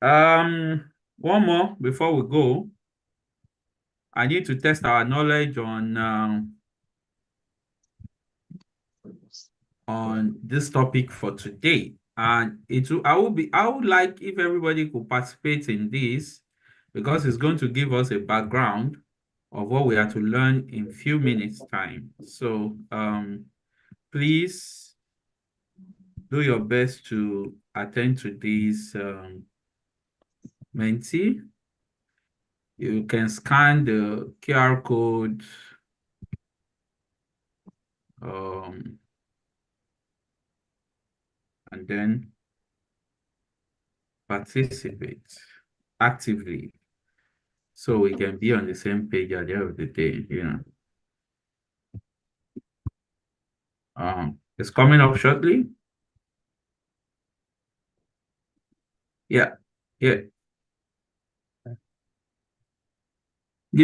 One more before we go. I need to test our knowledge on this topic for today. And I would like if everybody could participate in this because it's going to give us a background of what we are to learn in few minutes time. So please do your best to attend to this Menti. You can scan the QR code and then participate actively so we can be on the same page at the end of the day, it's coming up shortly. Yeah. Give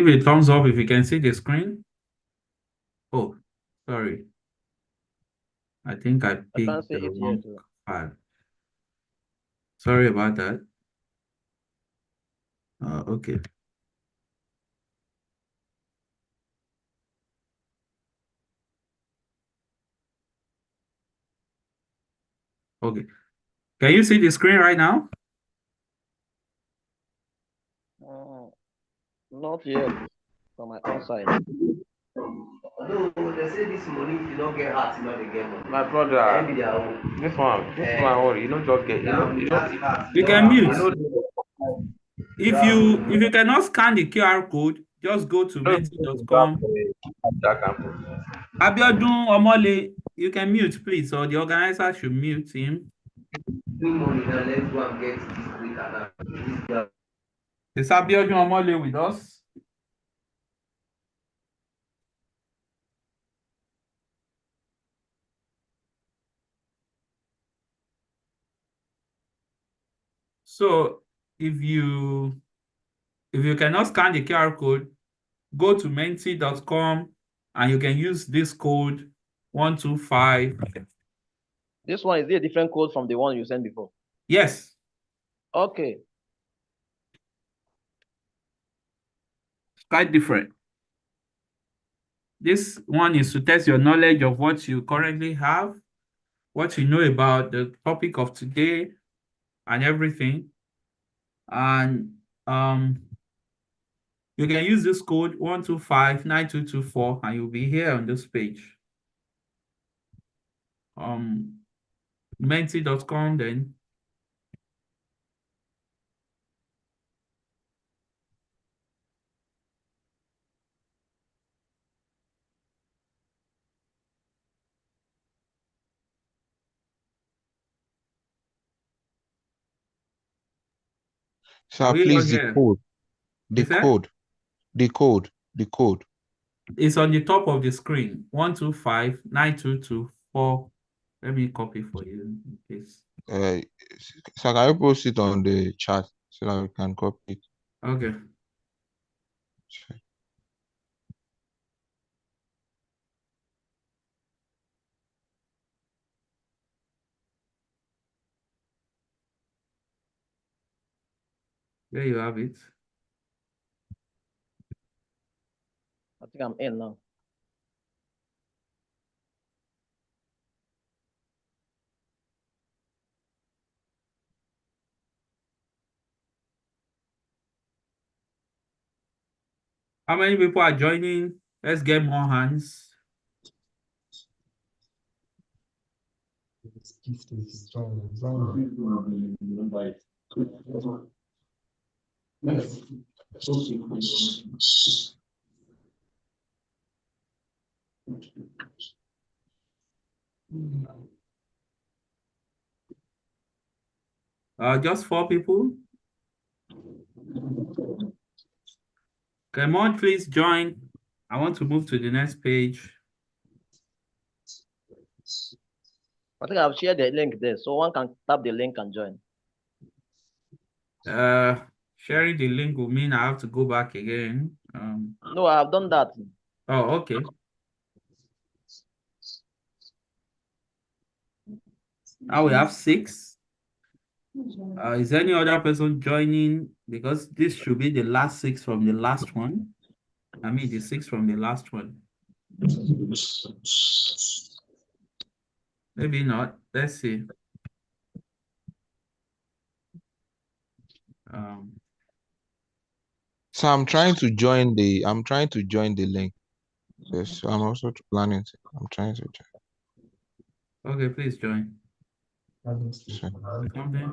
it a thumbs up if you can see the screen. Oh, sorry. I think I can't picked see the it wrong yet. file. Sorry about that. Okay. Okay. Can you see the screen right now? Not yet from my own side. No, they say this money, if you don't get heart, you know they get money. My brother, this one, you don't just get, You can mute. If you cannot scan the QR code, just go to menti.com. Abiodun Omole, you can mute, please, or the organizer should mute him. Bring money now, let's go and get this week and Is Abiodun Omole with us? So if you cannot scan the QR code, go to menti.com and you can use this code 125. This one is a different code from the one you sent before. Yes. Okay. It's quite different. This one is to test your knowledge of what you currently have, what you know about the topic of today and everything. And you can use this code 1259224 and you'll be here on this page. Menti.com then. Sir, please, the code. The code. It's on the top of the screen. 1259224. Let me copy for you in case. Sir, can you post it on the chat so that we can copy it? Okay. Sure. There you have it. I think I'm in now. How many people are joining? Let's get more hands. Just 4 people. Come on, please join. I want to move to the next page. I think I've shared the link there, so one can tap the link and join. Sharing the link will mean I have to go back again. No, I've done that. Oh, okay. Now we have 6. Is any other person joining? Because this should be the last six from the last one. I mean, the six from the last one. Maybe not. Let's see. Um, So I'm trying to join the link. Yes, I'm also planning to. I'm trying to join. okay, please join. So, Something.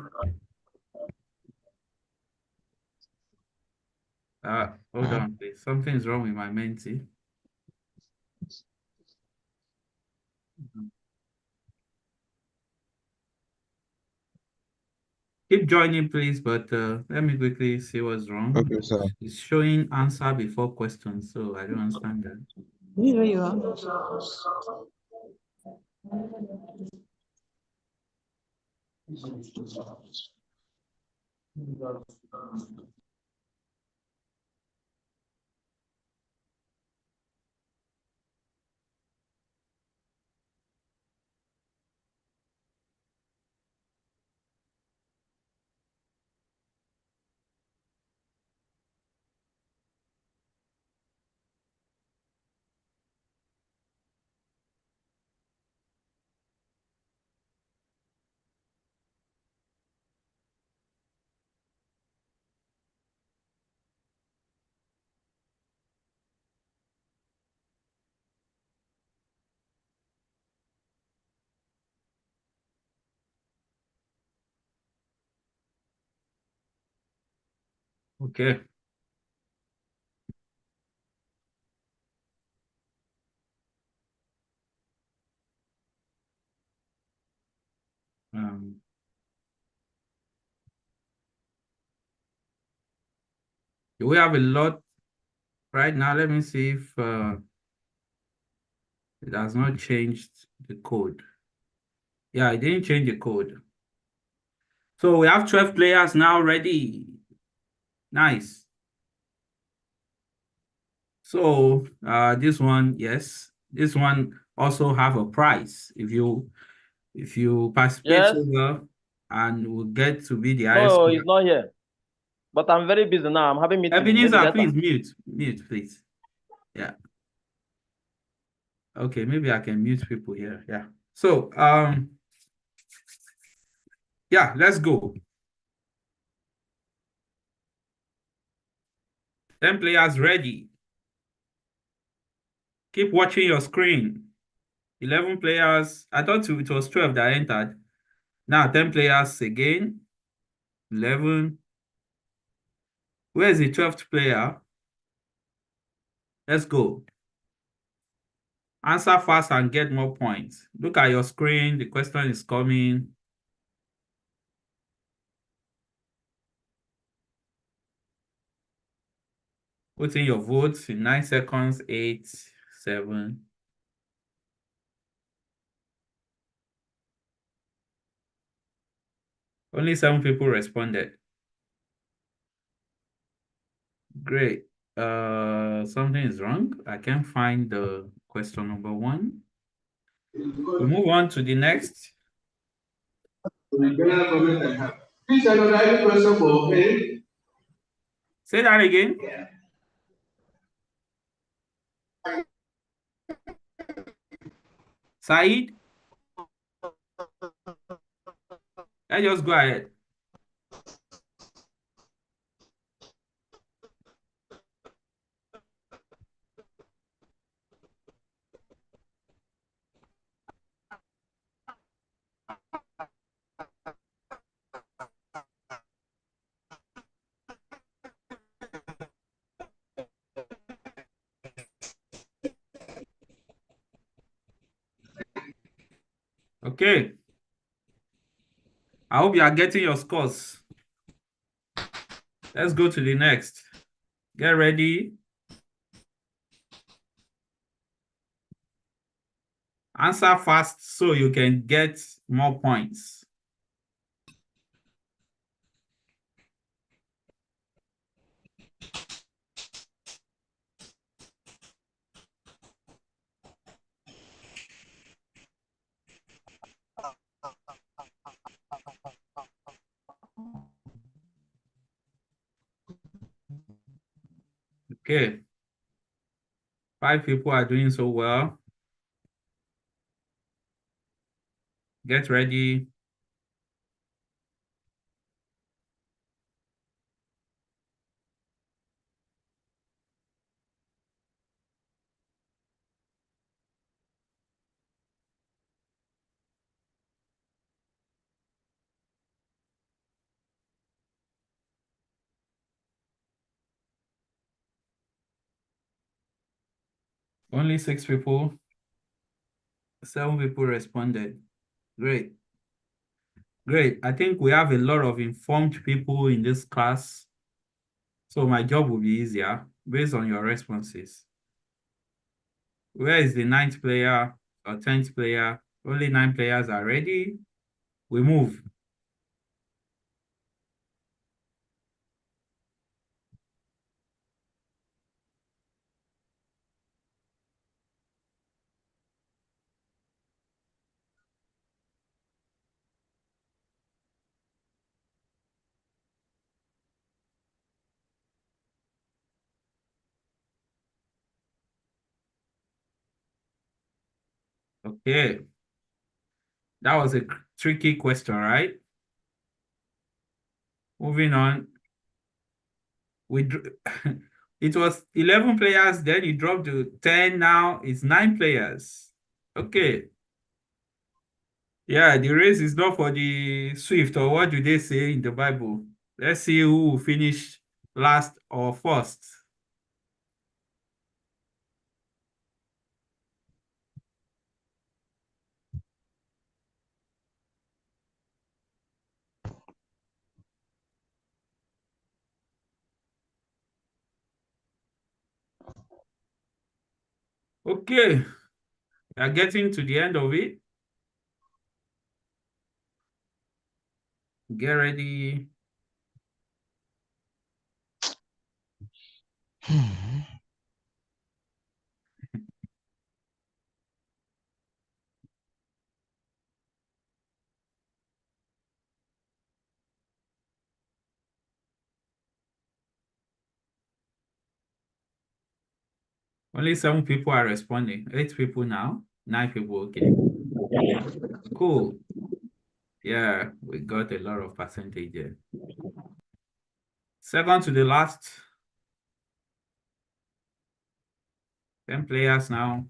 Hold uh, on, please. Something's wrong with my Menti. Keep joining, please, but let me quickly see what's wrong. okay, sir. It's showing answer before questions, so I don't understand that. This is where you are. Okay. Um, we have a lot right now. Let me see if it has not changed the code. Yeah, it didn't change the code. So we have 12 players now ready. Nice. So this one, yes, this one also have a prize. If you participate Yes. so well and will get to be the highest No, score. he's not here. But I'm very busy now. I'm having meeting. Maybe Ebenezer, later. please mute, please. Yeah. Okay, maybe I can mute people here. Yeah. So yeah, let's go. 10 players ready. Keep watching your screen. 11 players. I thought it was 12 that entered. Now 10 players again. 11. Where is the 12th player? Let's go. Answer fast and get more points. Look at your screen. The question is coming. Put in your votes in 9 seconds. 8, 7. Only 7 people responded. Great. Something is wrong. I can't find the question number 1. We move on to the next. Please, another question for me. Say that again. Said, let's just go ahead. Okay. I hope you are getting your scores. Let's go to the next. Get ready. Answer fast so you can get more points. Okay. 5 people are doing so well. Get ready. Only 6 people. 7 people responded. Great. Great. I think we have a lot of informed people in this class. So my job will be easier based on your responses. Where is the 9th player or 10th player? Only 9 players are ready. We move. Okay. That was a tricky question, right? Moving on. We it was 11 players, then it dropped to 10. Now it's 9 players. Okay. Yeah, the race is not for the swift, or what do they say in the Bible? Let's see who will finish last or first. Okay, we are getting to the end of it. Get ready. Only 7 people are responding. 8 people now. 9 people. Okay. Cool. Yeah, we got a lot of percentage there. Second to the last. 10 players now.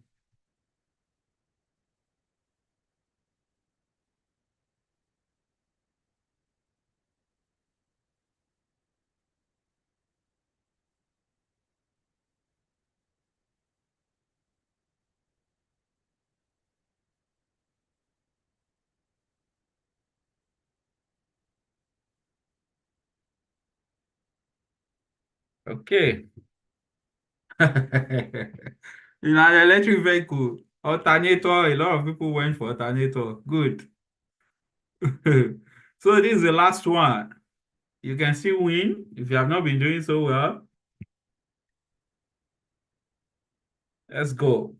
Okay. In an electric vehicle, alternator, a lot of people went for alternator. Good. So this is the last one. You can still win if you have not been doing so well. Let's go.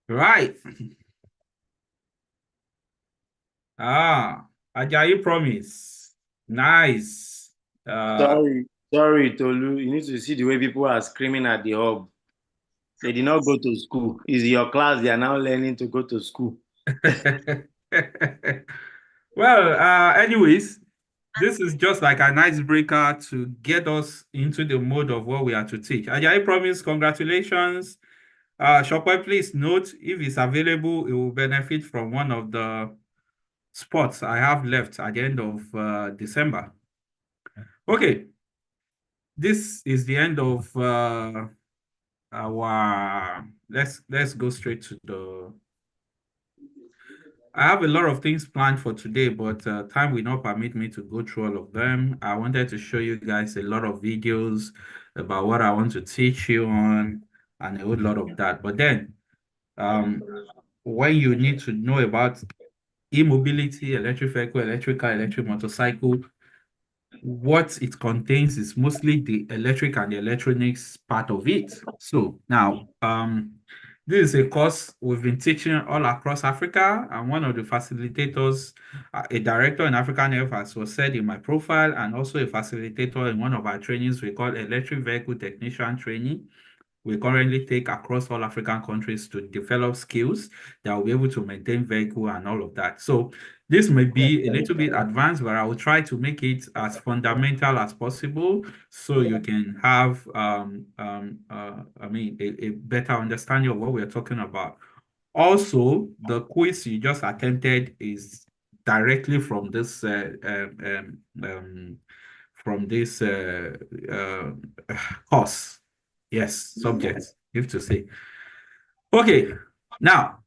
Right. Ah, Ajayi promise. Nice. Sorry, Tolu. You need to see the way people are screaming at the hub. They did not go to school. It's your class. They are now learning to go to school. Well, anyways, this is just like an icebreaker to get us into the mode of what we are to teach. Ajayi promise, congratulations. Shopper, please note if it's available, it will benefit from one of the spots I have left at the end of December. Okay, this is the end of our. Let's go straight to the. I have a lot of things planned for today, but time will not permit me to go through all of them. I wanted to show you guys a lot of videos about what I want to teach you on and a whole lot of that. But then, when you need to know about e-mobility, electric vehicle, electric motorcycle, what it contains is mostly the electric and the electronics part of it. So now, this is a course we've been teaching all across Africa, and one of the facilitators, a director in African Health, as was said in my profile, and also a facilitator in one of our trainings we call electric vehicle technician training. We currently take across all African countries to develop skills that will be able to maintain vehicle and all of that. So this may be a little bit advanced, but I will try to make it as fundamental as possible so you can have, a better understanding of what we're talking about. Also, the quiz you just attempted is directly from this uh, course. Yes, subjects, you have to say. Okay, now,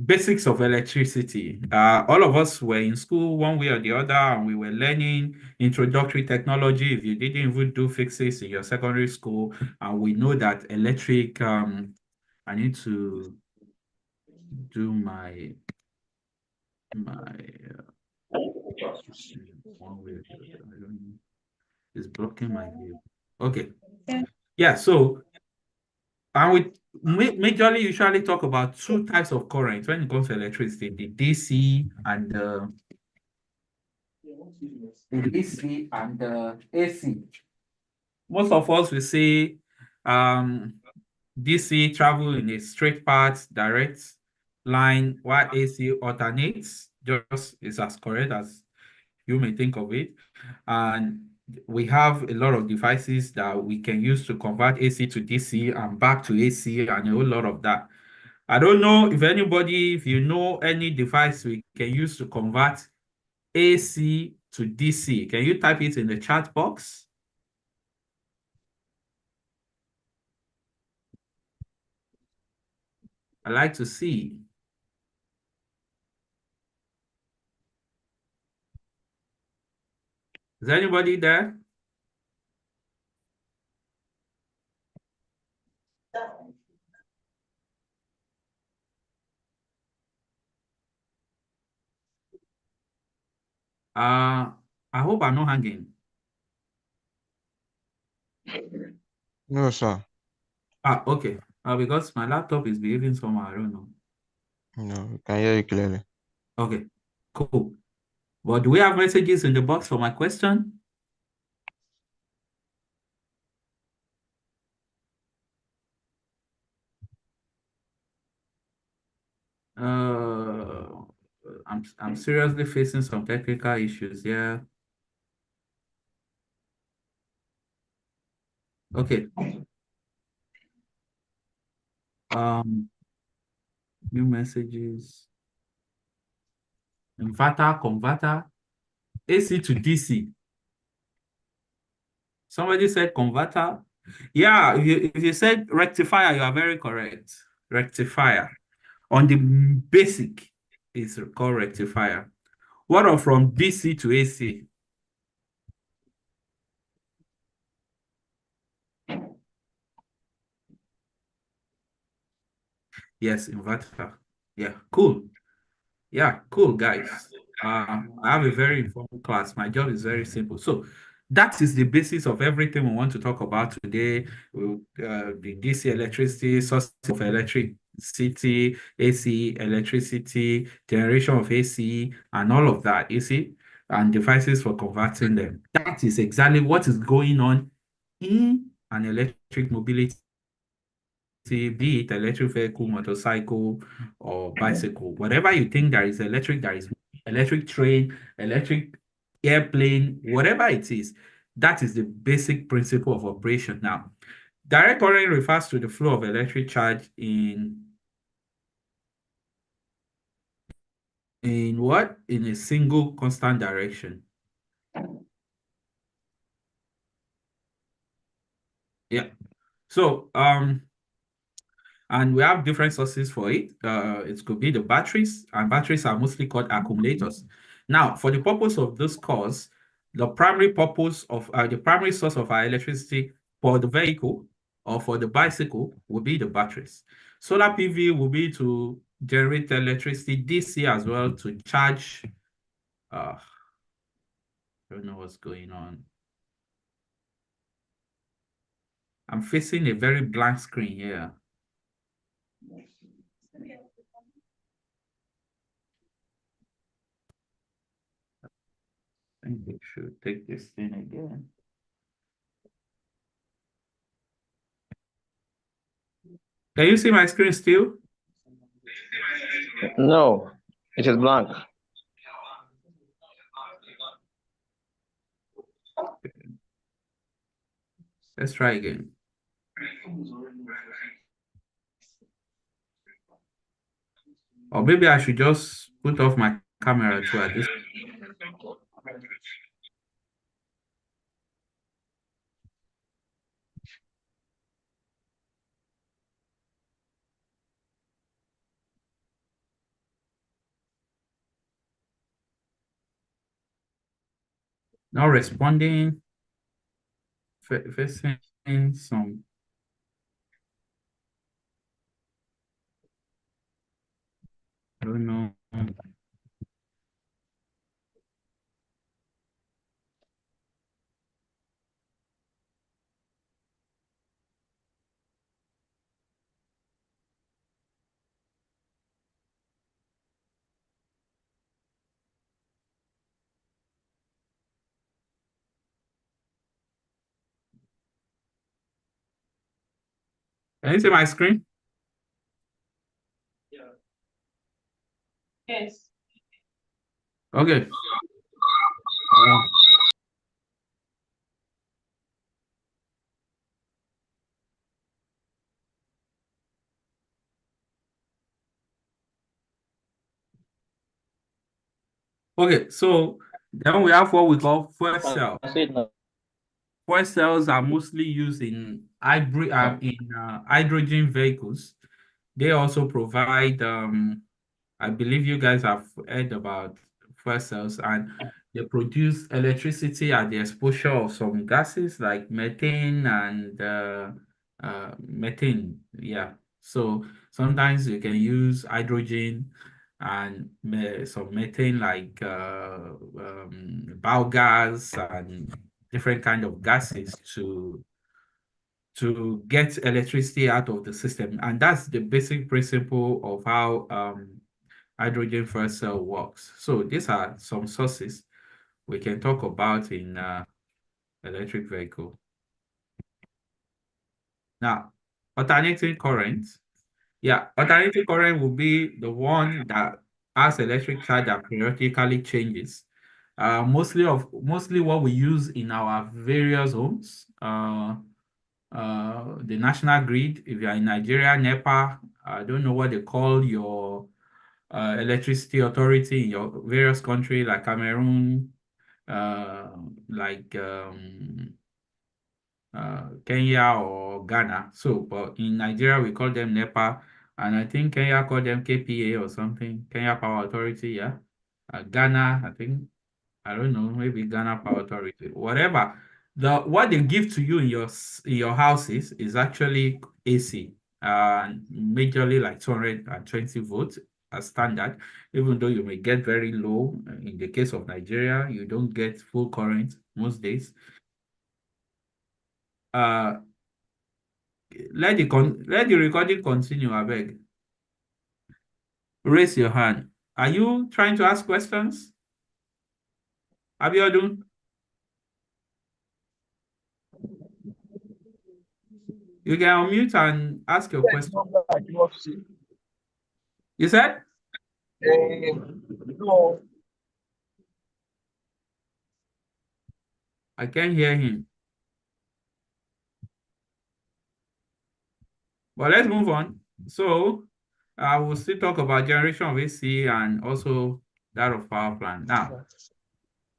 basics of electricity. All of us were in school one way or the other, and we were learning introductory technology. If you didn't even do physics in your secondary school, and we know that electric, I need to do one way or the other. I don't know. It's blocking my view. Okay. Yeah, so and we majorly usually talk about two types of current when it comes to electricity, the DC and the AC. Most of us will say DC travel in a straight path, direct line, while AC alternates, just is as correct as you may think of it. And we have a lot of devices that we can use to convert AC to DC and back to AC and a whole lot of that. I don't know if you know any device we can use to convert AC to DC. Can you type it in the chat box? I like to see. Is anybody there? I hope I'm not hanging. No, sir. Okay. Because my laptop is behaving somehow, I don't know. No, we can hear you clearly. Okay, cool. But do we have messages in the box for my question? Uh, I'm seriously facing some technical issues here. Okay. New messages. Inverter, converter, AC to DC. Somebody said converter. Yeah, if you said rectifier, you are very correct. Rectifier. On the basic, it's called rectifier. What are from DC to AC? Yes, inverter. Yeah, cool. Yeah, cool, guys. I have a very informal class. My job is very simple. So that is the basis of everything we want to talk about today. The DC electricity, source of electricity, AC electricity, generation of AC, and all of that, you see, and devices for converting them. That is exactly what is going on in an electric mobility, be it electric vehicle, motorcycle, or bicycle. Whatever you think there is electric train, electric airplane, whatever it is, that is the basic principle of operation. Now, direct current refers to the flow of electric charge in what? In a single constant direction. Yeah. So, and we have different sources for it. It could be the batteries, and batteries are mostly called accumulators. Now, for the purpose of this course, the primary source of our electricity for the vehicle or for the bicycle will be the batteries. Solar PV will be to generate electricity, DC as well to charge. I don't know what's going on. I'm facing a very blank screen here. I think we should take this thing again. Can you see my screen still? No, it is blank. Let's try again. Or maybe I should just put off my camera too at this. Not responding, facing some. I don't know. Can you see my screen? Yes. Okay. Okay, so then we have what we call fuel cell. Fuel cells are mostly used in hydrogen vehicles. They also provide, I believe you guys have heard about fuel cells, and they produce electricity at the exposure of some gases like methane and methane. Yeah. So sometimes you can use hydrogen and some methane like biogas and different kind of gases to get electricity out of the system. And that's the basic principle of how hydrogen fuel cell works. So these are some sources we can talk about in electric vehicle. Now, alternating current. Yeah, alternating current will be the one that has electric charge that periodically changes. Mostly what we use in our various homes. The national grid, if you are in Nigeria, NEPA, I don't know what they call your electricity authority in your various countries like Cameroon, uh, like Kenya or Ghana. So, but in Nigeria, we call them NEPA, and I think Kenya call them KPA or something, Kenya Power Authority, yeah. Ghana, I think, I don't know, maybe Ghana Power Authority, whatever. What they give to you in your houses is actually AC, majorly like 220 volts as standard, even though you may get very low. In the case of Nigeria, you don't get full current most days. Uh, let the recording continue, I beg. Raise your hand. Are you trying to ask questions? Abiodun? You can unmute and ask your question. You said? No. I can't hear him. But let's move on. So I will still talk about generation of AC and also that of power plant. Now,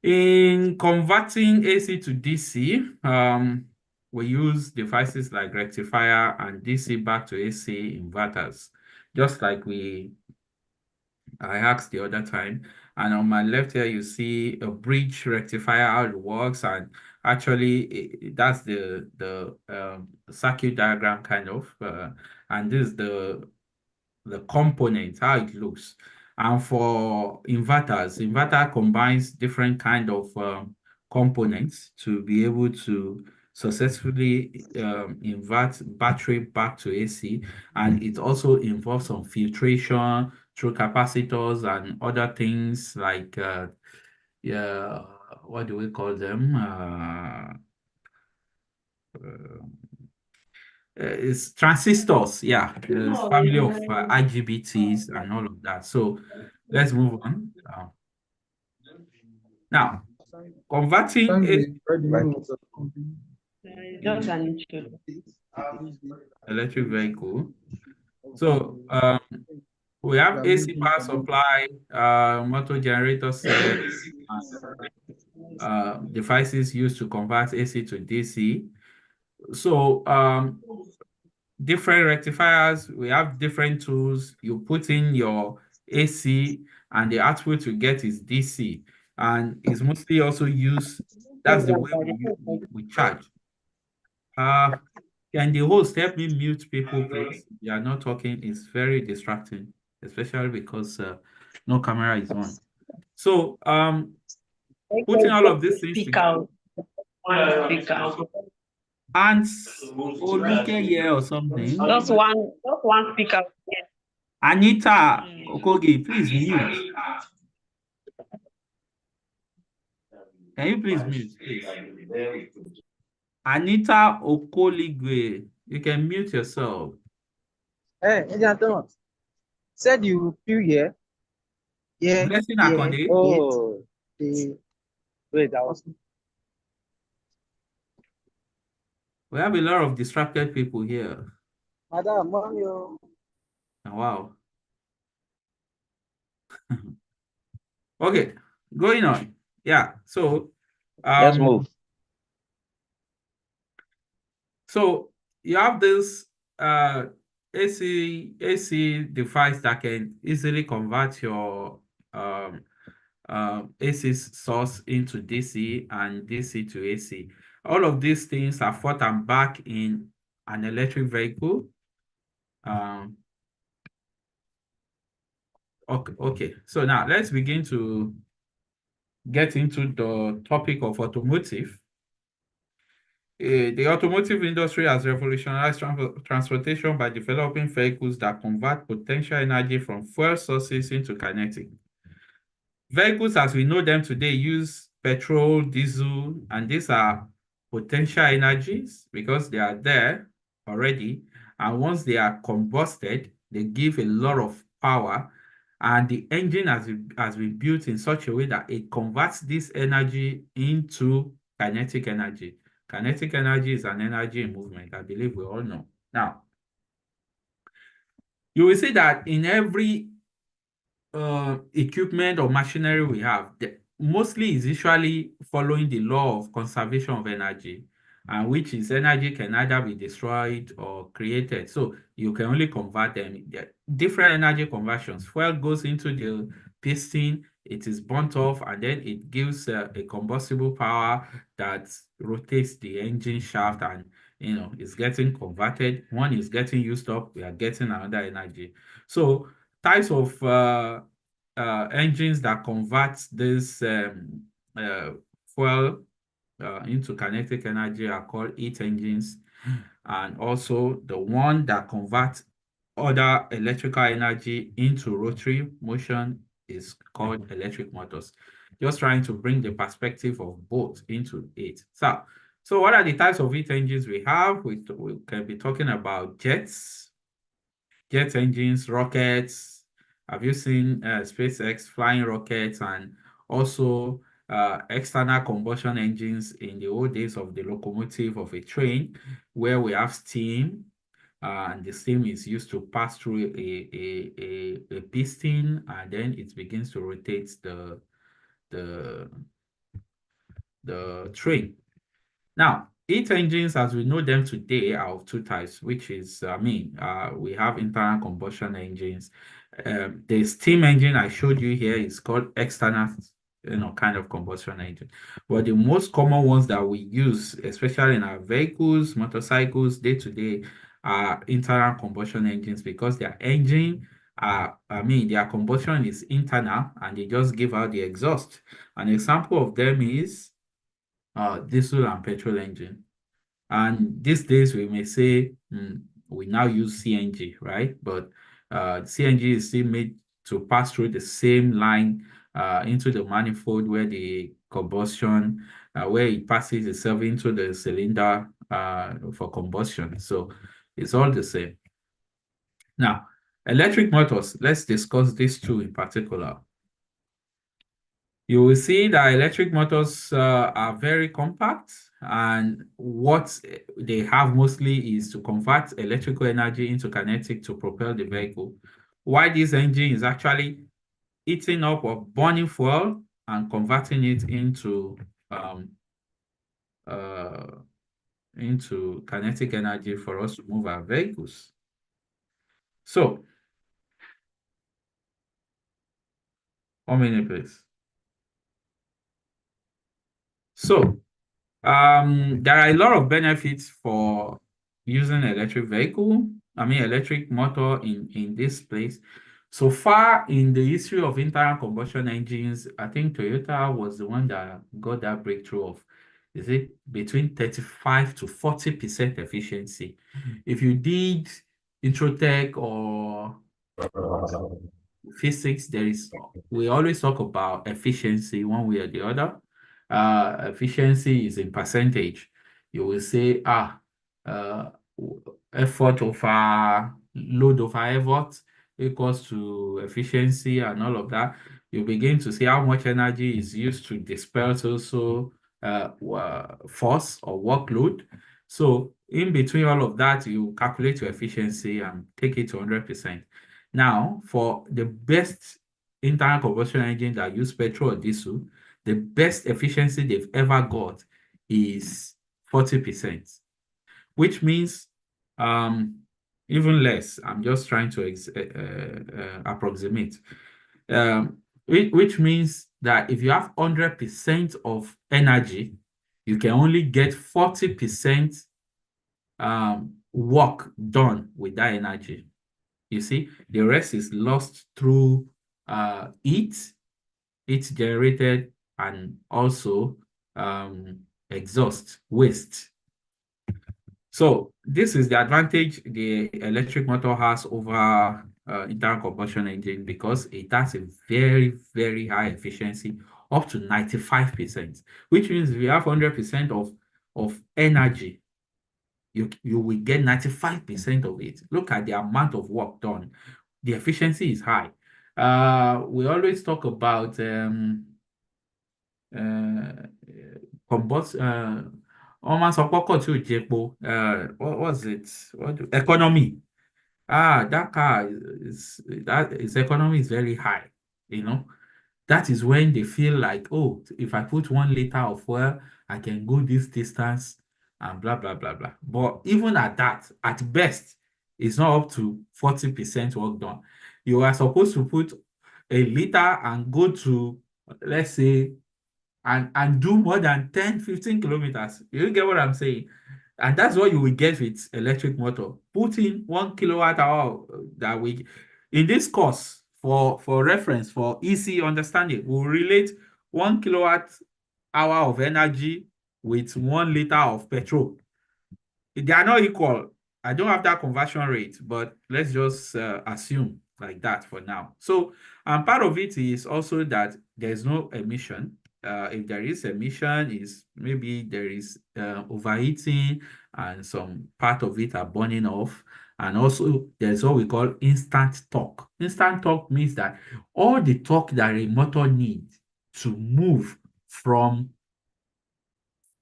in converting AC to DC, we use devices like rectifier and DC back to AC inverters, just like I asked the other time. And on my left here, you see a bridge rectifier, how it works. And actually, that's the circuit diagram kind of. And this is the the component, how it looks. And for inverters, inverter combines different kind of components to be able to successfully invert battery back to AC. And it also involves some filtration through capacitors and other things like, yeah, what do we call them? It's transistors, yeah, there's family of IGBTs and all of that. So let's move on. Now, converting Just an intro. electric vehicle. So we have AC power supply, motor generator set, devices used to convert AC to DC. So different rectifiers, we have different tools. You put in your AC and the output you get is DC. And it's mostly also used, that's the way we charge. Can the host help me mute people, please? They are not talking. It's very distracting, especially because no camera is on. So putting all of these things Speak together. out. One speak out. And look here or something. Just one speak out. Yeah. Anita Okogi, please mute. Can you please mute, please? Anita Okoligwe, you can mute yourself. Hey, gentlemen. Said you feel here. Yeah. Blessing Yeah. Akonde. Oh, wait, that was. We have a lot of distracted people here. Madam, mommy. Wow. Okay, going on. Yeah, so Let's move. So you have this AC device that can easily convert your AC source into DC and DC to AC. All of these things are forth and back in an electric vehicle. Okay. So now let's begin to get into the topic of automotive. The automotive industry has revolutionized transportation by developing vehicles that convert potential energy from fuel sources into kinetic. Vehicles as we know them today use petrol, diesel, and these are potential energies because they are there already. And once they are combusted, they give a lot of power. And the engine has been built in such a way that it converts this energy into kinetic energy. Kinetic energy is an energy in movement, I believe we all know. Now, you will see that in every equipment or machinery we have, mostly is usually following the law of conservation of energy, and which is energy can either be destroyed or created. So you can only convert them. Different energy conversions. Fuel goes into the piston, it is burnt off, and then it gives a combustible power that rotates the engine shaft, and it's getting converted. One is getting used up, we are getting another energy. So types of engines that convert this fuel into kinetic energy are called heat engines, and also the one that converts other electrical energy into rotary motion is called electric motors. Just trying to bring the perspective of both into it. So what are the types of heat engines we have? We can be talking about jet engines, rockets. Have you seen SpaceX flying rockets, and also external combustion engines in the old days of the locomotive of a train, where we have steam, and the steam is used to pass through a piston, and then it begins to rotate the train. Now, heat engines, as we know them today, are of two types, which is, we have internal combustion engines. The steam engine I showed you here is called external, kind of combustion engine. But the most common ones that we use, especially in our vehicles, motorcycles, day to day, are internal combustion engines, because their engine their combustion is internal and they just give out the exhaust. An example of them is diesel and petrol engine. And these days we may say we now use CNG, right? But CNG is still made to pass through the same line into the manifold where the combustion, where it passes itself into the cylinder for combustion. So it's all the same. Now, electric motors, let's discuss these two in particular. You will see that electric motors are very compact, and what they have mostly is to convert electrical energy into kinetic to propel the vehicle. While this engine is actually eating up or burning fuel and converting it um, uh, into kinetic energy for us to move our vehicles. So, one minute, please. So, there are a lot of benefits for using electric electric motor in this place. So far in the history of internal combustion engines, I think Toyota was the one that got that breakthrough of, is it between 35 to 40% efficiency. If you did Introtech or physics, we always talk about efficiency one way or the other. Efficiency is in percentage. You will say, uh, effort over load over effort equals to efficiency and all of that. You begin to see how much energy is used to disperse also force or workload. So in between all of that, you calculate your efficiency and take it to 100%. Now, for the best internal combustion engine that use petrol or diesel, the best efficiency they've ever got is 40%, which means even less. I'm just trying to approximate. Which means that if you have 100% of energy, you can only get 40% work done with that energy. You see, the rest is lost through heat generated, and also exhaust, waste. So this is the advantage the electric motor has over internal combustion engine, because it has a very, very high efficiency, up to 95%, which means if you have 100% of energy, you will get 95% of it. Look at the amount of work done. The efficiency is high. We always talk about what was it? Economy. That car its economy is very high, you know. That is when they feel like, oh, if I put 1 liter of fuel, I can go this distance and blah, blah, blah, blah. But even at that, at best, it's not up to 40% work done. You are supposed to put a liter and go to, let's say, and do more than 10, 15 kilometers. You get what I'm saying? And that's what you will get with electric motor. Put in 1 kWh that we, in this course, for reference, for easy understanding, we'll relate 1 kWh of energy with 1 liter of petrol. They are not equal. I don't have that conversion rate, but let's just assume like that for now. So, part of it is also that there's no emission. If there is emission, is maybe there is overheating and some part of it are burning off. And also there's what we call instant torque. Instant torque means that all the torque that a motor needs to move from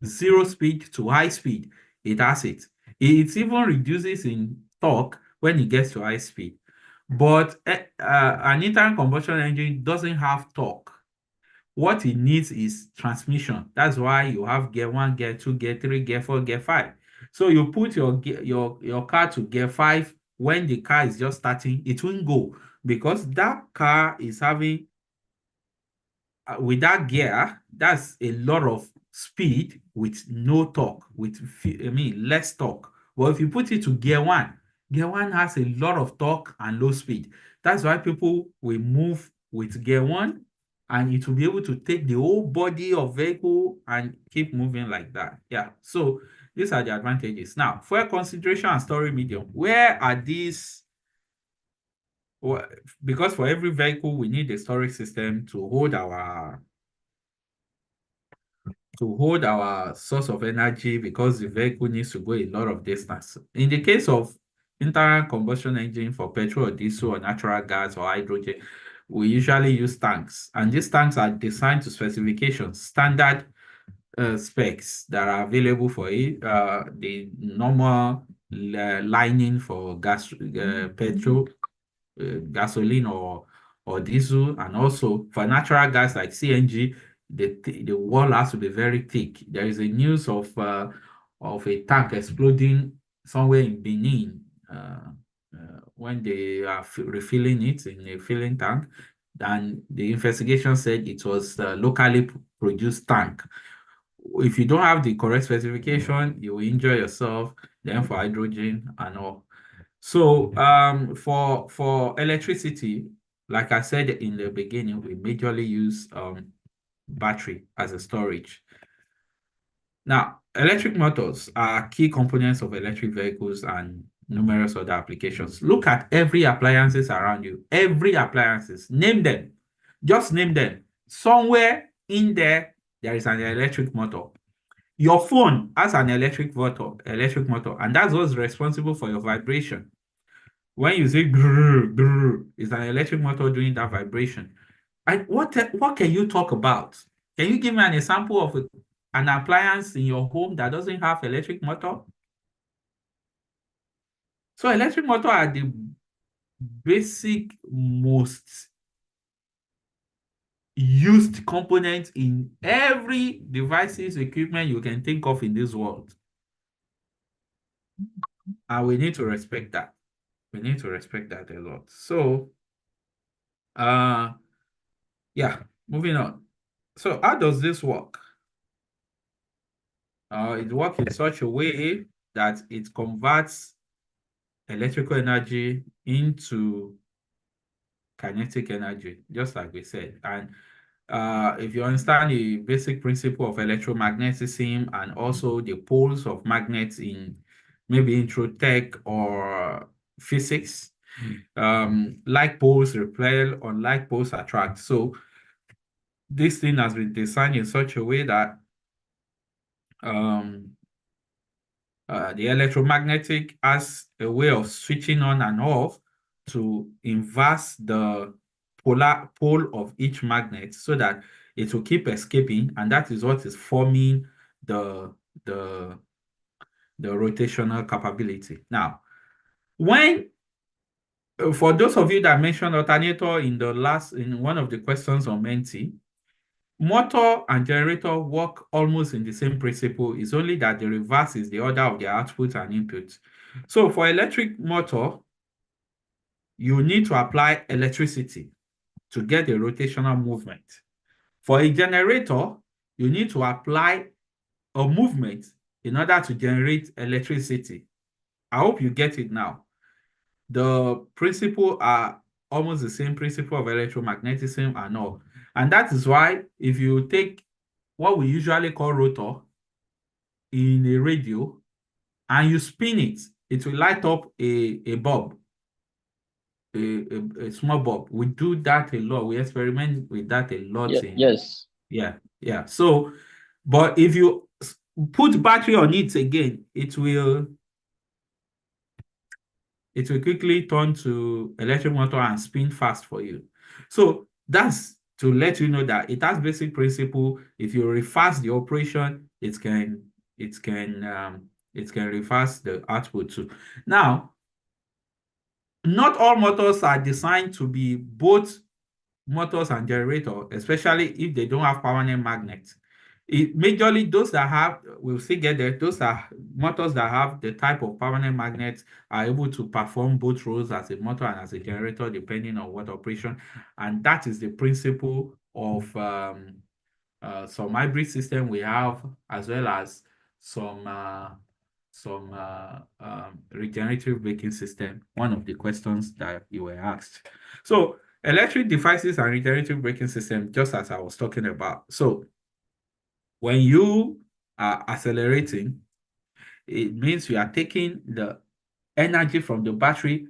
0 speed to high speed, it has it. It even reduces in torque when it gets to high speed. But an internal combustion engine doesn't have torque. What it needs is transmission. That's why you have gear 1, gear 2, gear 3, gear 4, gear 5. So you put your car to gear 5 when the car is just starting, it won't go, because that car is having with that gear, that's a lot of speed with no torque, less torque. But if you put it to gear 1, gear 1 has a lot of torque and low speed. That's why people will move with gear one, and it will be able to take the whole body of vehicle and keep moving like that. Yeah. So these are the advantages. Now, fuel concentration and storage medium. Where are these? Well, because for every vehicle, we need a storage system to hold our source of energy, because the vehicle needs to go a lot of distance. In the case of internal combustion engine for petrol or diesel or natural gas or hydrogen, we usually use tanks. And these tanks are designed to specifications, standard specs that are available for it. The normal lining for gas, petrol, gasoline or diesel, and also for natural gas like CNG, the wall has to be very thick. There is a news of a tank exploding somewhere in Benin when they are refilling it in a filling tank, and the investigation said it was a locally produced tank. If you don't have the correct specification, you will injure yourself. Then for hydrogen and all. So for electricity, like I said in the beginning, we majorly use battery as a storage. Now, electric motors are key components of electric vehicles and numerous other applications. Look at every appliances around you. Every appliances. Name them. Just name them. Somewhere in there is an electric motor. Your phone has an electric motor, and that's what's responsible for your vibration. When you say grrr, grrr, it's an electric motor doing that vibration. What can you talk about? Can you give me an example of an appliance in your home that doesn't have electric motor? So electric motor are the basic, most used component in every devices, equipment you can think of in this world. And we need to respect that. We need to respect that a lot. So, yeah, moving on. So how does this work? It works in such a way that it converts electrical energy into kinetic energy, just like we said. And if you understand the basic principle of electromagnetism and also the poles of magnets in maybe intro tech or physics, like poles repel, unlike poles attract. So this thing has been designed in such a way that the electromagnetic has a way of switching on and off to inverse the polar pole of each magnet so that it will keep escaping, and that is what is forming the the the rotational capability. Now, when for those of you that mentioned alternator in one of the questions on Menti, motor and generator work almost in the same principle. It's only that the reverse is the order of the output and input. So for electric motor, you need to apply electricity to get a rotational movement. For a generator, you need to apply a movement in order to generate electricity. I hope you get it now. The principle are almost the same principle of electromagnetism and all. And that is why if you take what we usually call rotor in a radio and you spin it, it will light up a bulb, a small bulb. We do that a lot. We experiment with that a lot. Yes. Yeah. So, but if you put battery on it again, it will quickly turn to electric motor and spin fast for you. So that's to let you know that it has basic principle. If you reverse the operation, it can reverse the output too. Now, not all motors are designed to be both motors and generator, especially if they don't have permanent magnets. Majorly those that have, we'll still get there, those are motors that have the type of permanent magnets are able to perform both roles as a motor and as a generator, depending on what operation. And that is the principle of some hybrid system we have, as well as some regenerative braking system, one of the questions that you were asked. So electric devices and regenerative braking system, just as I was talking about. So when you are accelerating, it means you are taking the energy from the battery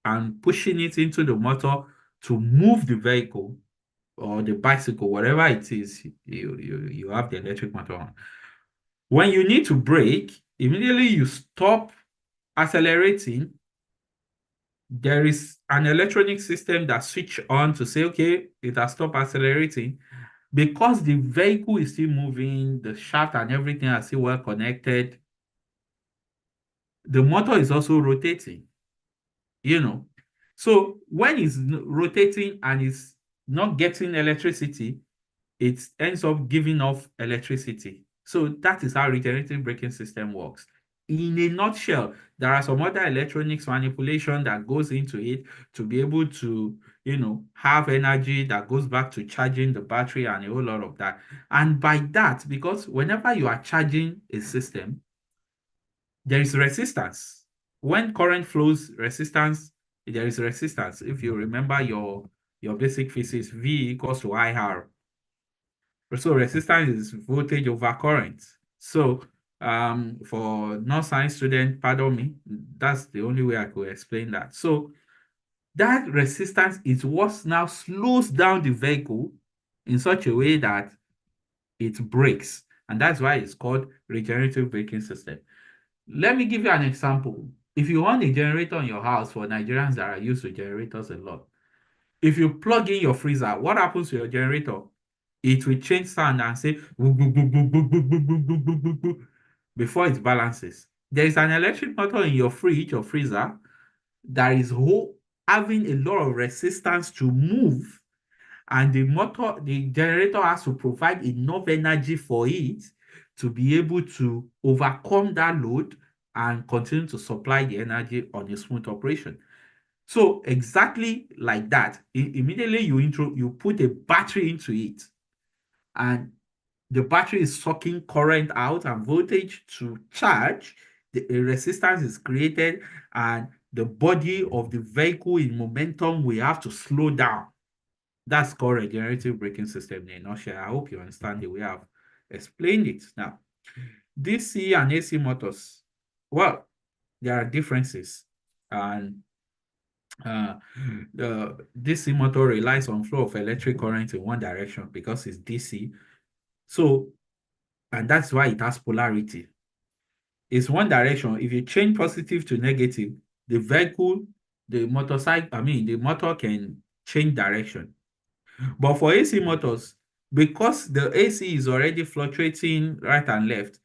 and pushing it into the motor to move the vehicle or the bicycle, whatever it is you have the electric motor on. When you need to brake, immediately you stop accelerating. There is an electronic system that switch on to say, okay, it has stopped accelerating. Because the vehicle is still moving, the shaft and everything are still well connected, the motor is also rotating, you know. So when it's rotating and it's not getting electricity, it ends up giving off electricity. So that is how regenerative braking system works. In a nutshell, there are some other electronics manipulation that goes into it to be able to, have energy that goes back to charging the battery and a whole lot of that. And by that, because whenever you are charging a system, there is resistance. When current flows, there is resistance. If you remember your basic physics, V equals to IR. So resistance is voltage over current. So for non-science student, pardon me, that's the only way I could explain that. So that resistance is what now slows down the vehicle in such a way that it brakes. And that's why it's called regenerative braking system. Let me give you an example. If you want a generator in your house, for Nigerians that are used to generators a lot, if you plug in your freezer, what happens to your generator? It will change sound and say "Boo, boo, boo, boo, boo, boo, boo, boo, boo, boo, boo, boo," before it balances. There is an electric motor in your fridge or freezer that is having a lot of resistance to move, and the generator has to provide enough energy for it to be able to overcome that load and continue to supply the energy on a smooth operation. So exactly like that, immediately you put a battery into it, and the battery is sucking current out and voltage to charge. A resistance is created, and the body of the vehicle in momentum will have to slow down. That's called regenerative braking system in a nutshell. I hope you understand the way I've explained it. Now, DC and AC motors, well, there are differences. And the DC motor relies on flow of electric current in one direction because it's DC. So, and that's why it has polarity. It's one direction. If you change positive to negative, the motor can change direction. But for AC motors, because the AC is already fluctuating right and left,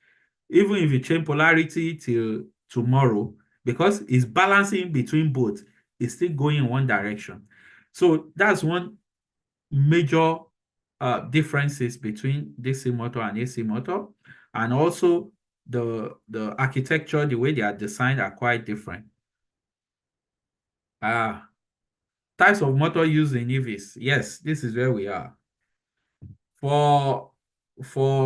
even if you change polarity till tomorrow, because it's balancing between both, it's still going in one direction. So that's one major differences between DC motor and AC motor. And also the architecture, the way they are designed are quite different. Types of motor used in EVs. Yes, this is where we are. For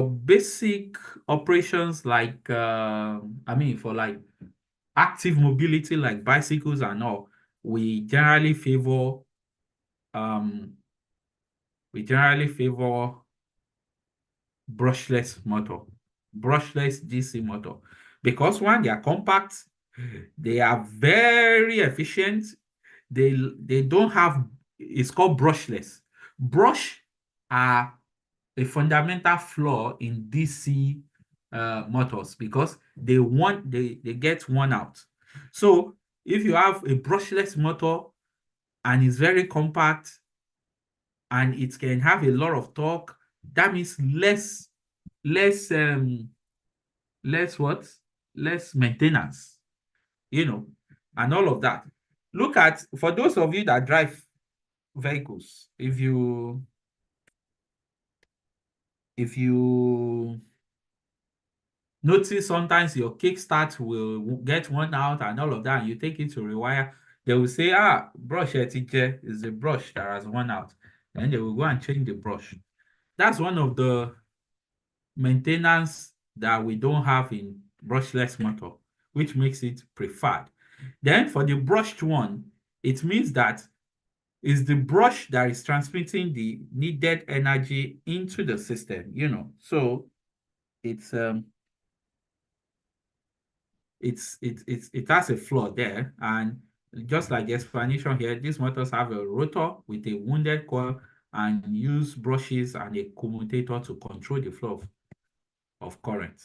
basic operations like for like active mobility like bicycles and all, we generally favor um brushless motor, brushless DC motor, because one, they are compact, they are very efficient, they don't have, it's called brushless. Brush are a fundamental flaw in DC motors because they get worn out. So if you have a brushless motor and it's very compact and it can have a lot of torque, that means less what? Less maintenance, and all of that. Look at, for those of you that drive vehicles, if you notice sometimes your kickstart will get worn out and all of that, and you take it to rewire, they will say, brush teacher is the brush that has worn out. And they will go and change the brush. That's one of the maintenance that we don't have in brushless motor, which makes it preferred. Then for the brushed one, it means that it's the brush that is transmitting the needed energy into the system, So it's it has a flaw there, and just like the explanation here, these motors have a rotor with a wounded coil and use brushes and a commutator to control the flow of current.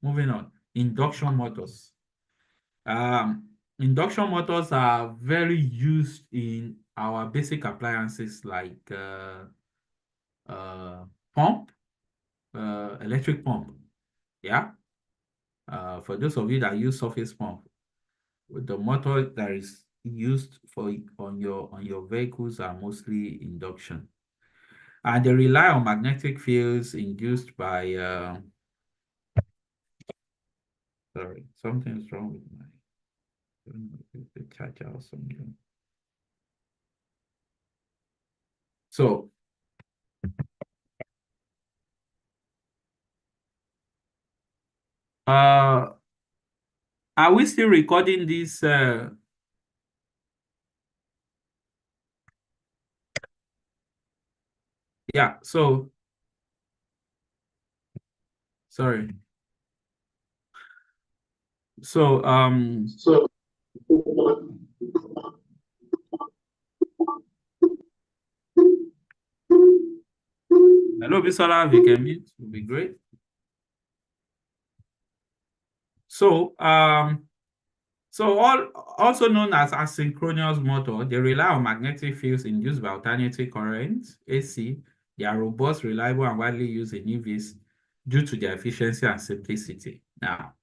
Moving on, induction motors. Induction motors are very used in our basic appliances like pump, electric pump. Yeah. For those of you that use surface pump, the motor that is used for on your vehicles are mostly induction, and they rely on magnetic fields induced by sorry, something's wrong with my, I don't know if it's the charger or something. So are we still recording this yeah, so sorry. So hello, Bisola, if you can mute, would be great. So also known as asynchronous motor, they rely on magnetic fields induced by alternating current, AC. They are robust, reliable, and widely used in EVs due to their efficiency and simplicity. Now,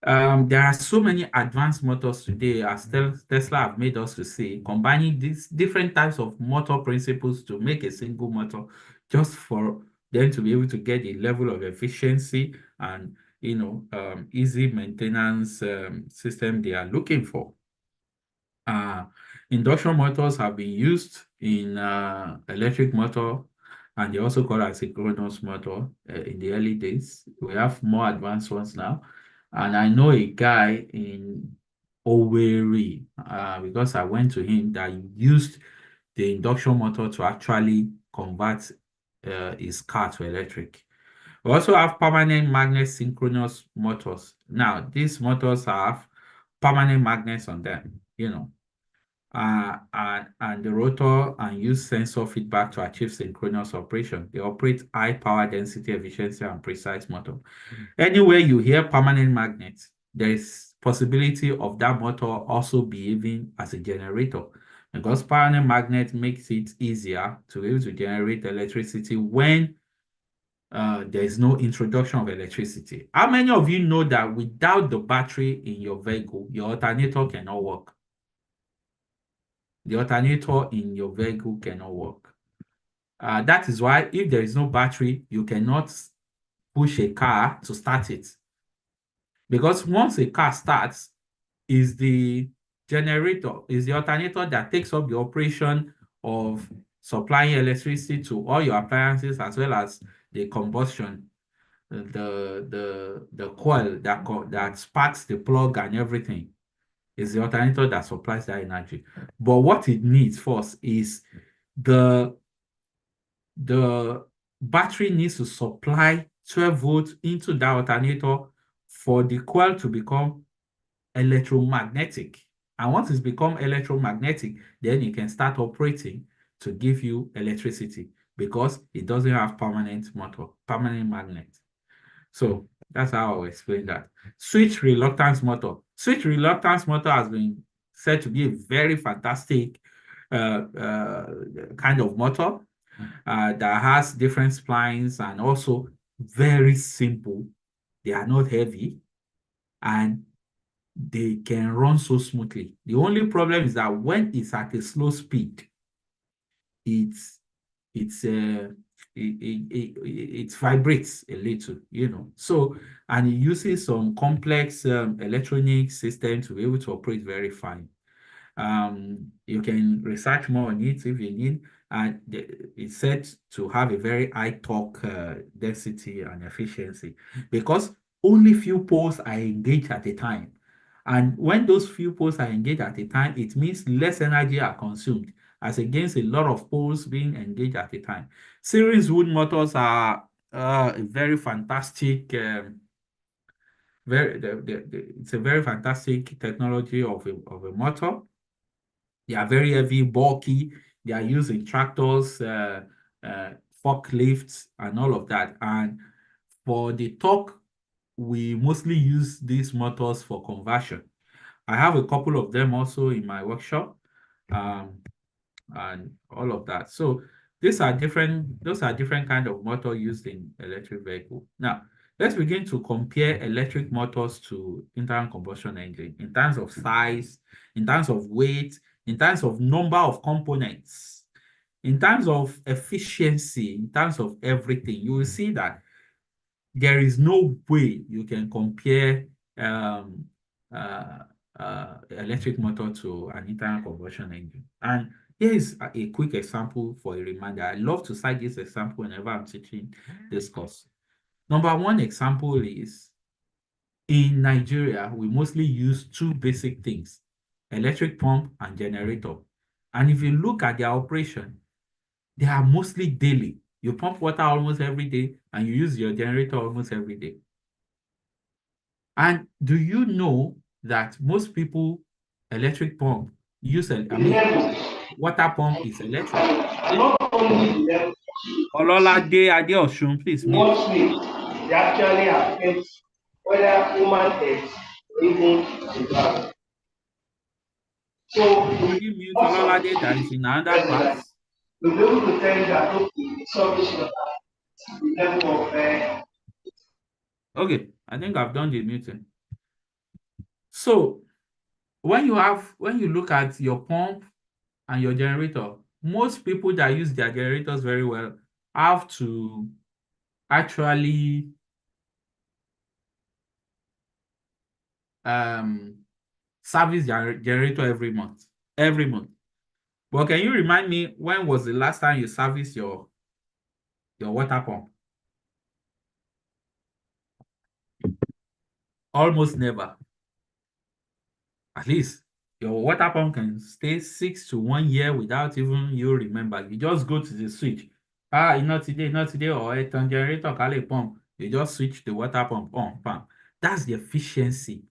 there are so many advanced motors today, as Tesla have made us to see, combining these different types of motor principles to make a single motor, just for them to be able to get the level of efficiency and easy maintenance system they are looking for. Induction motors have been used in electric motor, and they also call it asynchronous motor in the early days. We have more advanced ones now. And I know a guy in Owerri, because I went to him, that used the induction motor to actually convert his car to electric. We also have permanent magnet synchronous motors. Now, these motors have permanent magnets on them, and the rotor and use sensor feedback to achieve synchronous operation. They operate high power density, efficiency, and precise motor. Anywhere you hear permanent magnets, there is possibility of that motor also behaving as a generator, because permanent magnet makes it easier to be able to generate electricity when there is no introduction of electricity. How many of you know that without the battery in your vehicle, your alternator cannot work? The alternator in your vehicle cannot work. That is why if there is no battery, you cannot push a car to start it. Because once a car starts, is the generator, is the alternator that takes up the operation of supplying electricity to all your appliances, as well as the combustion, the coil that sparks the plug and everything. Is the alternator that supplies that energy. But what it needs first is the battery needs to supply 12 volts into that alternator for the coil to become electromagnetic. And once it's become electromagnetic, then it can start operating to give you electricity, because it doesn't have permanent magnet. So that's how I'll explain that. Switch reluctance motor. Switch reluctance motor has been said to be a very fantastic kind of motor that has different splines and also very simple. They are not heavy and they can run so smoothly. The only problem is that when it's at a slow speed, it vibrates a little, So, and it uses some complex electronic system to be able to operate very fine. You can research more on it if you need. And it's said to have a very high torque density and efficiency, because only few poles are engaged at a time. And when those few poles are engaged at a time, it means less energy are consumed as against a lot of poles being engaged at a time. Series wood motors are a very fantastic, it's a very fantastic technology of a motor. They are very heavy, bulky. They are used in tractors, uh, forklifts, and all of that. And for the torque, we mostly use these motors for conversion. I have a couple of them also in my workshop, um, and all of that. So those are different kind of motor used in electric vehicle. Now, let's begin to compare electric motors to internal combustion engine in terms of size, in terms of weight, in terms of number of components, in terms of efficiency, in terms of everything. You will see that there is no way you can compare um, uh, electric motor to an internal combustion engine. And here is a quick example for a reminder. I love to cite this example whenever I'm teaching this course. Number one example is in Nigeria, we mostly use two basic things, electric pump and generator. And if you look at their operation, they are mostly daily. You pump water almost every day and you use your generator almost every day. And do you know that most people electric pump use, water pump is electric? Ololade Adeosun, please mute. What means they actually affect whether human health or even the ground. So Can you mute Ololade that is in another class? we'll be able to tell you that okay, surface water, the level of Okay, I think I've done the muting. So when you look at your pump and your generator, most people that use their generators very well have to actually service their generator every month. Every month. But can you remind me when was the last time you serviced your water pump? Almost never. At least your water pump can stay 6 to 1 year without even you remember. You just go to the switch. Not today, or a generator can pump. You just switch the water pump on, pump. That's the efficiency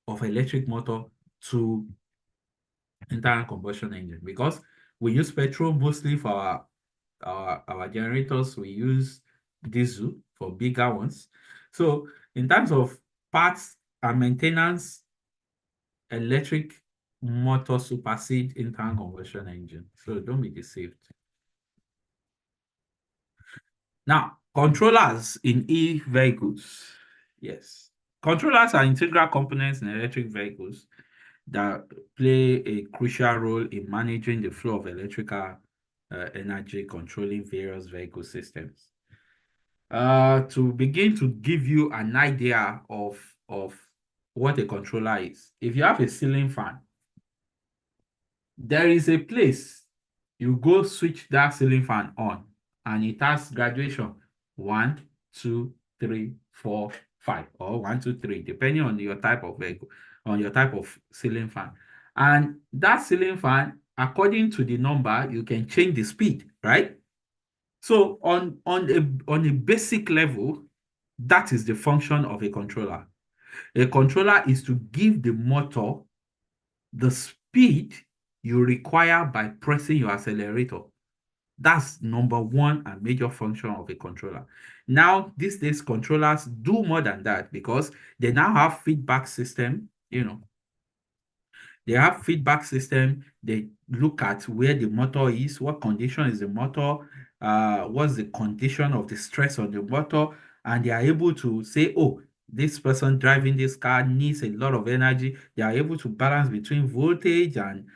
of electric motor to internal combustion engine, because we use petrol mostly for our generators. We use diesel for bigger ones. So in terms of parts and maintenance, electric motor supersede internal combustion engine. So don't be deceived. Now, controllers in e-vehicles. Yes. Controllers are integral components in electric vehicles that play a crucial role in managing the flow of electrical energy, controlling various vehicle systems. To begin to give you an idea of what a controller is, if you have a ceiling fan, there is a place you go switch that ceiling fan on, and it has graduation 1, 2, 3, 4, 5, or 1, 2, 3, depending on your type of vehicle, on your type of ceiling fan. And that ceiling fan, according to the number, you can change the speed, right? So on a basic level, that is the function of a controller. A controller is to give the motor the speed you require by pressing your accelerator. That's number one and major function of a controller. Now, these days, controllers do more than that because they now have feedback system, They have feedback system. They look at where the motor is, what condition is the motor, what's the condition of the stress on the motor, and they are able to say, oh, this person driving this car needs a lot of energy. They are able to balance between voltage and